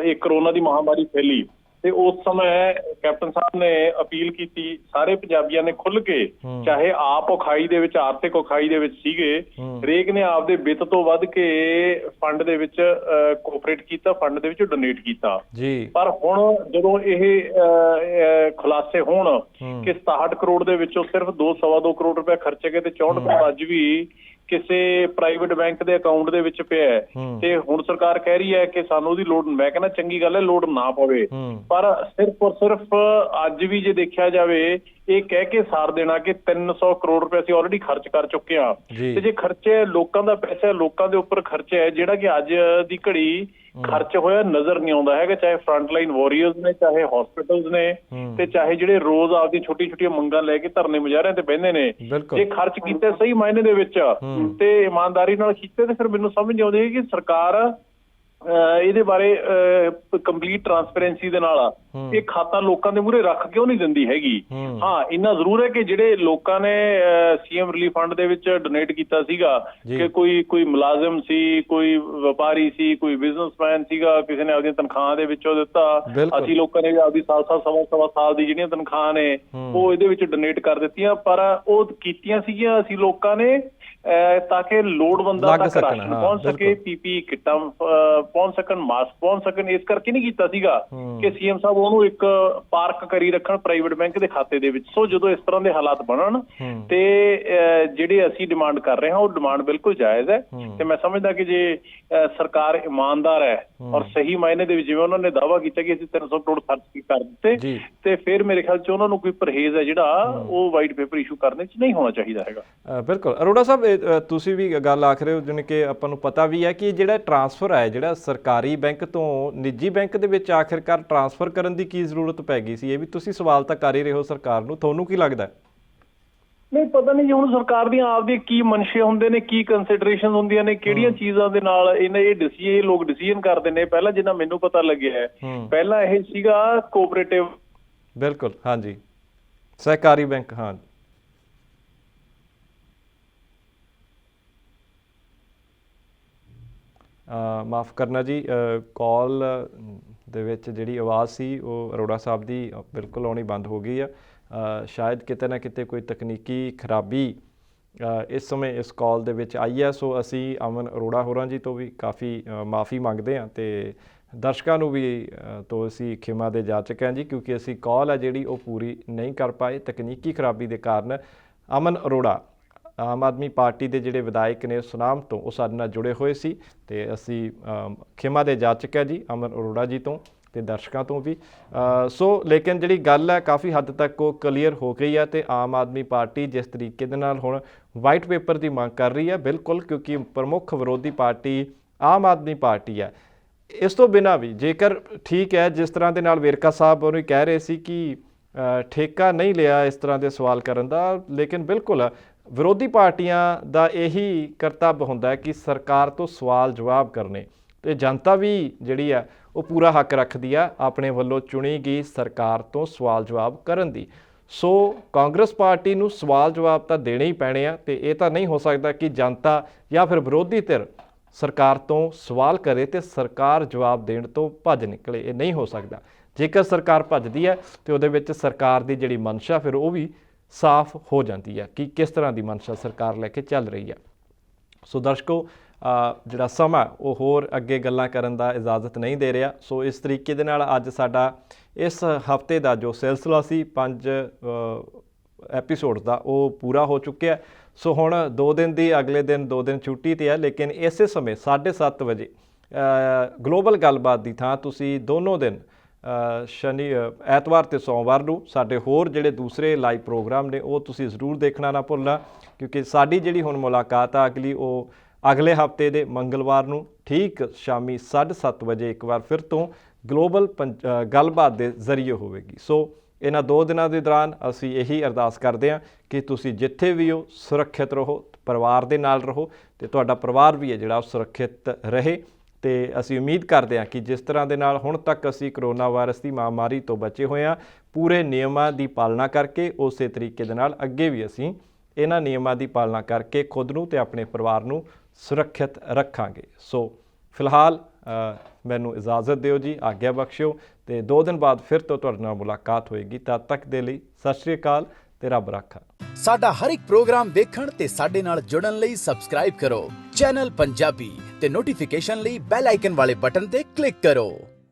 ਇਹ ਕਰੋਨਾ ਦੀ ਮਹਾਮਾਰੀ ਫੈਲੀ ਤੇ ਉਸ ਸਮੇਂ ਕੈਪਟਨ ਸਾਹਿਬ ਨੇ ਅਪੀਲ ਕੀਤੀ, ਸਾਰੇ ਪੰਜਾਬੀਆਂ ਨੇ ਖੁੱਲ ਕੇ, ਚਾਹੇ ਆਪ ਔਖਾਈ ਦੇ ਵਿੱਚ, ਆਰਥਿਕ ਔਖਾਈ ਦੇ ਵਿੱਚ ਸੀਗੇ, ਹਰੇਕ ਨੇ ਆਪਦੇ ਵਿੱਤ ਤੋਂ ਵੱਧ ਕੇ ਫੰਡ ਦੇ ਵਿੱਚ ਕੋਆਪਰੇਟ ਕੀਤਾ, ਫੰਡ ਦੇ ਵਿੱਚ ਡੋਨੇਟ ਕੀਤਾ। ਪਰ ਹੁਣ ਜਦੋਂ ਇਹ ਖੁਲਾਸੇ ਹੋਣ ਕਿ 67 ਕਰੋੜ ਦੇ ਵਿੱਚੋਂ ਸਿਰਫ 2.25 ਕਰੋੜ ਰੁਪਏ ਖਰਚੇ ਗਏ ਤੇ 64 ਕਰੋੜ ਅੱਜ ਵੀ ਕਿਸੇ ਪ੍ਰਾਈਵੇਟ ਬੈਂਕ ਦੇ ਅਕਾਊਂਟ ਦੇ ਵਿੱਚ ਪਿਆ ਹੈ, ਤੇ ਹੁਣ ਸਰਕਾਰ ਕਹਿ ਰਹੀ ਹੈ ਕਿ ਸਾਨੂੰ ਉਹਦੀ ਲੋੜ, ਮੈਂ ਕਹਿੰਦਾ ਚੰਗੀ ਗੱਲ ਹੈ, ਲੋੜ ਨਾ ਪਵੇ। ਪਰ ਸਿਰਫ ਔਰ ਸਿਰਫ ਅੱਜ ਵੀ ਜੇ ਦੇਖਿਆ ਜਾਵੇ ਇਹ ਕਹਿ ਕੇ ਸਾਰ ਦੇਣਾ ਕਿ 300 ਕਰੋੜ ਰੁਪਏ ਅਸੀਂ ਆਲਰੇਡੀ ਖਰਚ ਕਰ ਚੁੱਕੇ ਹਾਂ। ਤੇ ਜੇ ਖਰਚੇ ਲੋਕਾਂ ਦਾ ਪੈਸਾ, ਲੋਕਾਂ ਦੇ ਉੱਪਰ ਖਰਚਾ ਹੈ ਜਿਹੜਾ ਕਿ ਅੱਜ ਦੀ ਘੜੀ ਖਰਚ ਹੋਇਆ ਨਜ਼ਰ ਨਹੀਂ ਆਉਂਦਾ ਹੈਗਾ, ਚਾਹੇ ਫਰੰਟਲਾਈਨ ਵਾਰੀਅਰਸ ਨੇ, ਚਾਹੇ ਹਸਪੀਟਲਸ ਨੇ, ਤੇ ਚਾਹੇ ਜਿਹੜੇ ਰੋਜ਼ ਆਪਦੀ ਛੋਟੀ-ਛੋਟੀਆਂ ਮੰਗਾਂ ਲੈ ਕੇ ਧਰਨੇ ਮੁਜ਼ਾਹਰਿਆਂ ਤੇ ਬਹਿੰਦੇ ਨੇ। ਜੇ ਖਰਚ ਕੀਤੇ ਸਹੀ ਮਾਇਨੇ ਦੇ ਵਿੱਚ ਤੇ ਇਮਾਨਦਾਰੀ ਨਾਲ ਕੀਤੇ ਤੇ ਫਿਰ ਮੈਨੂੰ ਸਮਝ ਨਹੀਂ ਆਉਂਦੀ ਕਿ ਸਰਕਾਰ ਇਹਦੇ ਬਾਰੇ ਕੰਪਲੀਟ ਟਰਾਂਸਪੇਰੈਂਸੀ ਦੇ ਨਾਲ ਇਹ ਖਾਤਾ ਲੋਕਾਂ ਦੇ ਮੂਹਰੇ ਰੱਖ ਕਿਉਂ ਨਹੀਂ ਦਿੰਦੀ ਹੈਗੀ। ਹਾਂ, ਇੰਨਾ ਜ਼ਰੂਰ ਹੈ ਕਿ ਜਿਹੜੇ ਲੋਕਾਂ ਨੇ ਸੀਐਮ ਰਿਲੀਫ ਫੰਡ ਦੇ ਵਿੱਚ ਡੋਨੇਟ ਕੀਤਾ ਸੀਗਾ ਕਿ ਕੋਈ ਮੁਲਾਜ਼ਮ ਸੀ, ਕੋਈ ਵਪਾਰੀ ਸੀ, ਕੋਈ ਬਿਜ਼ਨਸਮੈਨ ਸੀਗਾ, ਕਿਸੇ ਨੇ ਆਪਦੀਆਂ ਤਨਖਾਹਾਂ ਦੇ ਵਿੱਚੋਂ ਦਿੱਤਾ। ਅਸੀਂ ਲੋਕਾਂ ਨੇ ਆਪਦੀ ਸਵਾ ਸਾਲ ਦੀ ਜਿਹੜੀਆਂ ਤਨਖਾਹਾਂ ਨੇ ਉਹ ਇਹਦੇ ਵਿੱਚ ਡੋਨੇਟ ਕਰ ਦਿੱਤੀਆਂ, ਪਰ ਉਹ ਕੀਤੀਆਂ ਸੀਗੀਆਂ ਅਸੀਂ ਲੋਕਾਂ ਨੇ ਤਾਂ ਕਿ ਲੋੜਵੰਦਾਂ ਤੱਕ ਰਾਸ਼ਨ ਪਹੁੰਚ ਸਕੇ, PPE ਕਿੱਟਾਂ ਪਹੁੰਚ ਸਕਣ, ਮਾਸਕ ਪਹੁੰਚ ਸਕਣ। ਇਸ ਕਰਕੇ ਨਹੀਂ ਕੀਤਾ ਸੀਗਾ ਕਿ ਸੀਐਮ ਸਾਹਿਬ ਉਹਨੂੰ ਇੱਕ ਪਾਰਕ ਕਰੀ ਰੱਖਣ ਪ੍ਰਾਈਵੇਟ ਬੈਂਕ ਦੇ ਖਾਤੇ ਦੇ ਵਿੱਚ। ਸੋ ਜਦੋਂ ਇਸ ਤਰ੍ਹਾਂ ਦੇ ਹਾਲਾਤ ਬਣਨ ਤੇ ਜਿਹੜੇ ਅਸੀਂ ਡਿਮਾਂਡ ਕਰ ਰਹੇ ਹਾਂ ਉਹ ਡਿਮਾਂਡ ਬਿਲਕੁਲ ਜਾਇਜ਼ ਹੈ। ਤੇ ਮੈਂ ਸਮਝਦਾ ਕਿ ਜੇ ਸਰਕਾਰ ਇਮਾਨਦਾਰ ਹੈ ਔਰ ਸਹੀ ਮਾਇਨੇ ਦੇ ਵਿੱਚ, ਜਿਵੇਂ ਉਹਨਾਂ ਨੇ ਦਾਅਵਾ ਕੀਤਾ ਕਿ ਅਸੀਂ 300 ਕਰੋੜ ਖਰਚ ਕਰ ਦਿੱਤੇ, ਤੇ ਫਿਰ ਮੇਰੇ ਖਿਆਲ 'ਚ ਉਹਨਾਂ ਨੂੰ ਕੋਈ ਪਰਹੇਜ਼ ਹੈ ਜਿਹੜਾ ਉਹ ਵਾਈਟ ਪੇਪਰ ਇਸ਼ੂ ਕਰਨੇ 'ਚ ਨਹੀਂ ਹੋਣਾ ਚਾਹੀਦਾ ਹੈਗਾ। ਬਿਲਕੁਲ ਅਰੋੜਾ ਸਾਹਿਬ, ਤੁਸੀਂ ਵੀ ਗੱਲ ਆਖ ਰਹੇ ਹੋ, ਜਿਵੇਂ ਕਿ ਆਪਾਂ ਨੂੰ ਪਤਾ ਵੀ ਹੈ ਕਿ ਜਿਹੜਾ ਟਰਾਂਸਫਰ ਹੈ, ਜਿਹੜਾ ਸਰਕਾਰੀ ਬੈਂਕ ਤੋਂ ਨਿੱਜੀ ਬੈਂਕ ਦੇ ਵਿੱਚ ਆਖਿਰਕਾਰ ਟਰਾਂਸਫਰ ਕਰਨ ਦੀ ਕੀ ਜ਼ਰੂਰਤ ਪੈ ਗਈ ਸੀ? ਇਹ ਵੀ ਤੁਸੀਂ ਸਵਾਲ ਤਾਂ ਕਰ ਹੀ ਰਹੇ ਹੋ ਸਰਕਾਰ ਨੂੰ, ਤੁਹਾਨੂੰ ਕੀ ਲੱਗਦਾ? ਨਹੀਂ, ਪਤਾ ਨਹੀਂ ਜੀ ਹੁਣ ਸਰਕਾਰ ਦੀਆਂ ਆਪਦੇ ਕੀ ਮਨਸ਼ੇ ਹੁੰਦੇ ਨੇ, ਕੀ ਕੰਸੀਡਰੇਸ਼ਨ ਹੁੰਦੀਆਂ ਨੇ, ਕਿਹੜੀਆਂ ਚੀਜ਼ਾਂ ਦੇ ਨਾਲ ਇਹ ਲੋਕ ਡਿਸੀਜਨ ਕਰਦੇ ਨੇ। ਪਹਿਲਾਂ ਜਿੰਨਾ ਮੈਨੂੰ ਪਤਾ ਲੱਗਿਆ ਹੈ, ਪਹਿਲਾਂ ਇਹ ਸੀਗਾ ਕੋਆਪਰੇਟਿਵ। ਬਿਲਕੁਲ, ਹਾਂਜੀ, ਸਹਿਕਾਰੀ ਬੈਂਕ। ਹਾਂ, ਮਾਫ ਕਰਨਾ ਜੀ, ਕਾਲ ਦੇ ਵਿੱਚ ਜਿਹੜੀ ਆਵਾਜ਼ ਸੀ ਉਹ ਅਰੋੜਾ ਸਾਹਿਬ ਦੀ ਬਿਲਕੁਲ ਆਉਣੀ ਬੰਦ ਹੋ ਗਈ ਆ। ਸ਼ਾਇਦ ਕਿਤੇ ਨਾ ਕਿਤੇ ਕੋਈ ਤਕਨੀਕੀ ਖਰਾਬੀ ਇਸ ਸਮੇਂ ਇਸ ਕਾਲ ਦੇ ਵਿੱਚ ਆਈ ਹੈ। ਸੋ ਅਸੀਂ ਅਮਨ ਅਰੋੜਾ ਹੋਰਾਂ ਜੀ ਤੋਂ ਵੀ ਕਾਫੀ ਮਾਫੀ ਮੰਗਦੇ ਹਾਂ ਤੇ ਦਰਸ਼ਕਾਂ ਨੂੰ ਵੀ ਤੋਂ ਅਸੀਂ ਖਿਮਾ ਦੇ ਜਾਚਕ ਹਾਂ ਜੀ, ਕਿਉਂਕਿ ਅਸੀਂ ਕਾਲ ਹੈ ਜਿਹੜੀ ਉਹ ਪੂਰੀ ਨਹੀਂ ਕਰ ਪਾਏ ਤਕਨੀਕੀ ਖਰਾਬੀ ਦੇ ਕਾਰਨ। ਅਮਨ ਅਰੋੜਾ ਆਮ ਆਦਮੀ ਪਾਰਟੀ ਦੇ ਜਿਹੜੇ ਵਿਧਾਇਕ ਨੇ ਸੁਨਾਮ ਤੋਂ, ਉਹ ਸਾਡੇ ਨਾਲ ਜੁੜੇ ਹੋਏ ਸੀ ਤੇ ਅਸੀਂ ਖਿਮਾ ਦੇ ਜਾਚਕ ਹੈ ਜੀ ਅਮਨ ਅਰੋੜਾ ਜੀ ਤੋਂ ਤੇ ਦਰਸ਼ਕਾਂ ਤੋਂ ਵੀ। ਸੋ ਲੇਕਿਨ ਜਿਹੜੀ ਗੱਲ ਹੈ ਕਾਫੀ ਹੱਦ ਤੱਕ ਉਹ ਕਲੀਅਰ ਹੋ ਗਈ ਹੈ ਤੇ ਆਮ ਆਦਮੀ ਪਾਰਟੀ ਜਿਸ ਤਰੀਕੇ ਦੇ ਨਾਲ ਹੁਣ ਵਾਈਟ ਪੇਪਰ ਦੀ ਮੰਗ ਕਰ ਰਹੀ ਹੈ, ਬਿਲਕੁਲ, ਕਿਉਂਕਿ ਪ੍ਰਮੁੱਖ ਵਿਰੋਧੀ ਪਾਰਟੀ ਆਮ ਆਦਮੀ ਪਾਰਟੀ ਹੈ। ਇਸ ਤੋਂ ਬਿਨਾਂ ਵੀ ਜੇਕਰ ਠੀਕ ਹੈ, ਜਿਸ ਤਰ੍ਹਾਂ ਦੇ ਨਾਲ ਵੇਰਕਾ ਸਾਹਿਬ ਉਹਨੂੰ ਕਹਿ ਰਹੇ ਸੀ ਕਿ ਠੇਕਾ ਨਹੀਂ ਲਿਆ ਇਸ ਤਰ੍ਹਾਂ ਦੇ ਸਵਾਲ ਕਰਨ ਦਾ, ਲੇਕਿਨ ਬਿਲਕੁਲ ਵਿਰੋਧੀ ਪਾਰਟੀਆਂ ਦਾ ਇਹੀ ਕਰਤੱਵ ਹੁੰਦਾ ਹੈ ਕਿ ਸਰਕਾਰ ਤੋਂ ਸਵਾਲ ਜਵਾਬ ਕਰਨੇ, ਤੇ ਜਨਤਾ ਵੀ ਜਿਹੜੀ ਹੈ ਉਹ ਪੂਰਾ ਹੱਕ ਰੱਖਦੀ ਆ ਆਪਣੇ ਵੱਲੋਂ ਚੁਣੀ ਗਈ ਸਰਕਾਰ ਤੋਂ ਸਵਾਲ ਜਵਾਬ ਕਰਨ ਦੀ। ਸੋ ਕਾਂਗਰਸ ਪਾਰਟੀ ਨੂੰ ਸਵਾਲ ਜਵਾਬ ਤਾਂ ਦੇਣੇ ਹੀ ਪੈਣੇ ਆ, ਤੇ ਇਹ ਤਾਂ ਨਹੀਂ ਹੋ ਸਕਦਾ ਕਿ ਜਨਤਾ ਜਾਂ ਫਿਰ ਵਿਰੋਧੀ ਧਿਰ ਸਰਕਾਰ ਤੋਂ ਸਵਾਲ ਕਰੇ ਤੇ ਸਰਕਾਰ ਜਵਾਬ ਦੇਣ ਤੋਂ ਭੱਜ ਨਿਕਲੇ। ਇਹ ਨਹੀਂ ਹੋ ਸਕਦਾ। ਜੇਕਰ ਸਰਕਾਰ ਭੱਜਦੀ ਹੈ ਤੇ ਉਹਦੇ ਵਿੱਚ ਸਰਕਾਰ ਦੀ ਜਿਹੜੀ ਮਨਸ਼ਾ ਫਿਰ ਉਹ ਵੀ ਸਾਫ਼ ਹੋ ਜਾਂਦੀ ਹੈ ਕਿ ਕਿਸ ਤਰ੍ਹਾਂ ਦੀ ਮਨਸ਼ਾ ਸਰਕਾਰ ਲੈ ਕੇ ਚੱਲ ਰਹੀ ਹੈ। ਸੋ ਦਰਸ਼ਕੋ, ਜਿਹੜਾ ਸਮਾਂ ਉਹ ਹੋਰ ਅੱਗੇ ਗੱਲਾਂ ਕਰਨ ਦਾ ਇਜਾਜ਼ਤ ਨਹੀਂ ਦੇ ਰਿਹਾ। ਸੋ ਇਸ ਤਰੀਕੇ ਦੇ ਨਾਲ ਅੱਜ ਸਾਡਾ ਇਸ ਹਫ਼ਤੇ ਦਾ ਜੋ ਸਿਲਸਿਲਾ ਸੀ 5 ਐਪੀਸੋਡ ਦਾ ਉਹ ਪੂਰਾ ਹੋ ਚੁੱਕਿਆ। ਸੋ ਹੁਣ 2 ਦਿਨ ਦੀ, ਅਗਲੇ ਦਿਨ 2 ਦਿਨ ਛੁੱਟੀ 'ਤੇ ਹੈ, ਲੇਕਿਨ ਇਸੇ ਸਮੇਂ 7:30 ਵਜੇ ਗਲੋਬਲ ਗੱਲਬਾਤ ਦੀ ਥਾਂ ਤੁਸੀਂ ਦੋਨੋਂ ਦਿਨ ਐਤਵਾਰ ਤੇ ਸੋਮਵਾਰ ਨੂੰ ਸਾਡੇ ਹੋਰ ਜਿਹੜੇ ਦੂਸਰੇ ਲਾਈਵ ਪ੍ਰੋਗਰਾਮ ਨੇ ਉਹ ਤੁਸੀਂ ਜ਼ਰੂਰ ਦੇਖਣਾ ਨਾ ਭੁੱਲਣਾ, ਕਿਉਂਕਿ ਸਾਡੀ ਜਿਹੜੀ ਹੁਣ ਮੁਲਾਕਾਤ ਆ ਅਗਲੀ ਉਹ ਅਗਲੇ ਹਫ਼ਤੇ ਦੇ ਮੰਗਲਵਾਰ ਨੂੰ ਠੀਕ ਸ਼ਾਮੀ 7:30 ਵਜੇ ਇੱਕ ਵਾਰ ਫਿਰ ਤੋਂ ਗਲੋਬਲ ਗੱਲਬਾਤ ਦੇ ਜ਼ਰੀਏ ਹੋਵੇਗੀ। ਸੋ ਇਹਨਾਂ 2 ਦਿਨਾਂ ਦੇ ਦੌਰਾਨ ਅਸੀਂ ਇਹੀ ਅਰਦਾਸ ਕਰਦੇ ਹਾਂ ਕਿ ਤੁਸੀਂ ਜਿੱਥੇ ਵੀ ਹੋ ਸੁਰੱਖਿਅਤ ਰਹੋ, ਪਰਿਵਾਰ ਦੇ ਨਾਲ ਰਹੋ ਤੇ ਤੁਹਾਡਾ ਪਰਿਵਾਰ ਵੀ ਹੈ ਜਿਹੜਾ ਉਹ ਸੁਰੱਖਿਅਤ ਰਹੇ। ਤੇ ਅਸੀਂ ਉਮੀਦ ਕਰਦੇ ਹਾਂ ਕਿ ਜਿਸ ਤਰ੍ਹਾਂ ਦੇ ਨਾਲ ਹੁਣ ਤੱਕ ਅਸੀਂ ਕਰੋਨਾ ਵਾਇਰਸ ਦੀ ਮਹਾਮਾਰੀ ਤੋਂ ਬਚੇ ਹੋਏ ਹਾਂ, ਪੂਰੇ ਨਿਯਮਾਂ ਦੀ ਪਾਲਣਾ ਕਰਕੇ, ਉਸੇ ਤਰੀਕੇ ਦੇ ਨਾਲ ਅੱਗੇ ਵੀ ਅਸੀਂ ਇਹਨਾਂ ਨਿਯਮਾਂ ਦੀ ਪਾਲਣਾ ਕਰਕੇ ਖੁਦ ਨੂੰ ਤੇ ਆਪਣੇ ਪਰਿਵਾਰ ਨੂੰ ਸੁਰੱਖਿਅਤ ਰੱਖਾਂਗੇ। ਸੋ ਫਿਲਹਾਲ ਮੈਨੂੰ ਇਜਾਜ਼ਤ ਦਿਓ ਜੀ, ਆਗਿਆ ਬਖਸ਼ਿਓ ਤੇ 2 ਦਿਨ ਬਾਅਦ ਫਿਰ ਤੋਂ ਤੁਹਾਡੇ ਨਾਲ ਮੁਲਾਕਾਤ ਹੋਏਗੀ। ਤਦ ਤੱਕ ਦੇ ਲਈ ਸਤਿ ਸ਼੍ਰੀ ਅਕਾਲ ਤੇ ਰੱਬ ਰਾਖਾ। ਸਾਡਾ ਹਰ ਇੱਕ ਪ੍ਰੋਗਰਾਮ ਦੇਖਣ ਤੇ ਸਾਡੇ ਨਾਲ ਜੁੜਨ ਲਈ ਸਬਸਕ੍ਰਾਈਬ ਕਰੋ ਚੈਨਲ ਪੰਜਾਬੀ ਤੇ ਨੋਟੀਫਿਕੇਸ਼ਨ ਲਈ ਬੈਲ ਆਈਕਨ ਵਾਲੇ ਬਟਨ ਤੇ ਕਲਿੱਕ ਕਰੋ।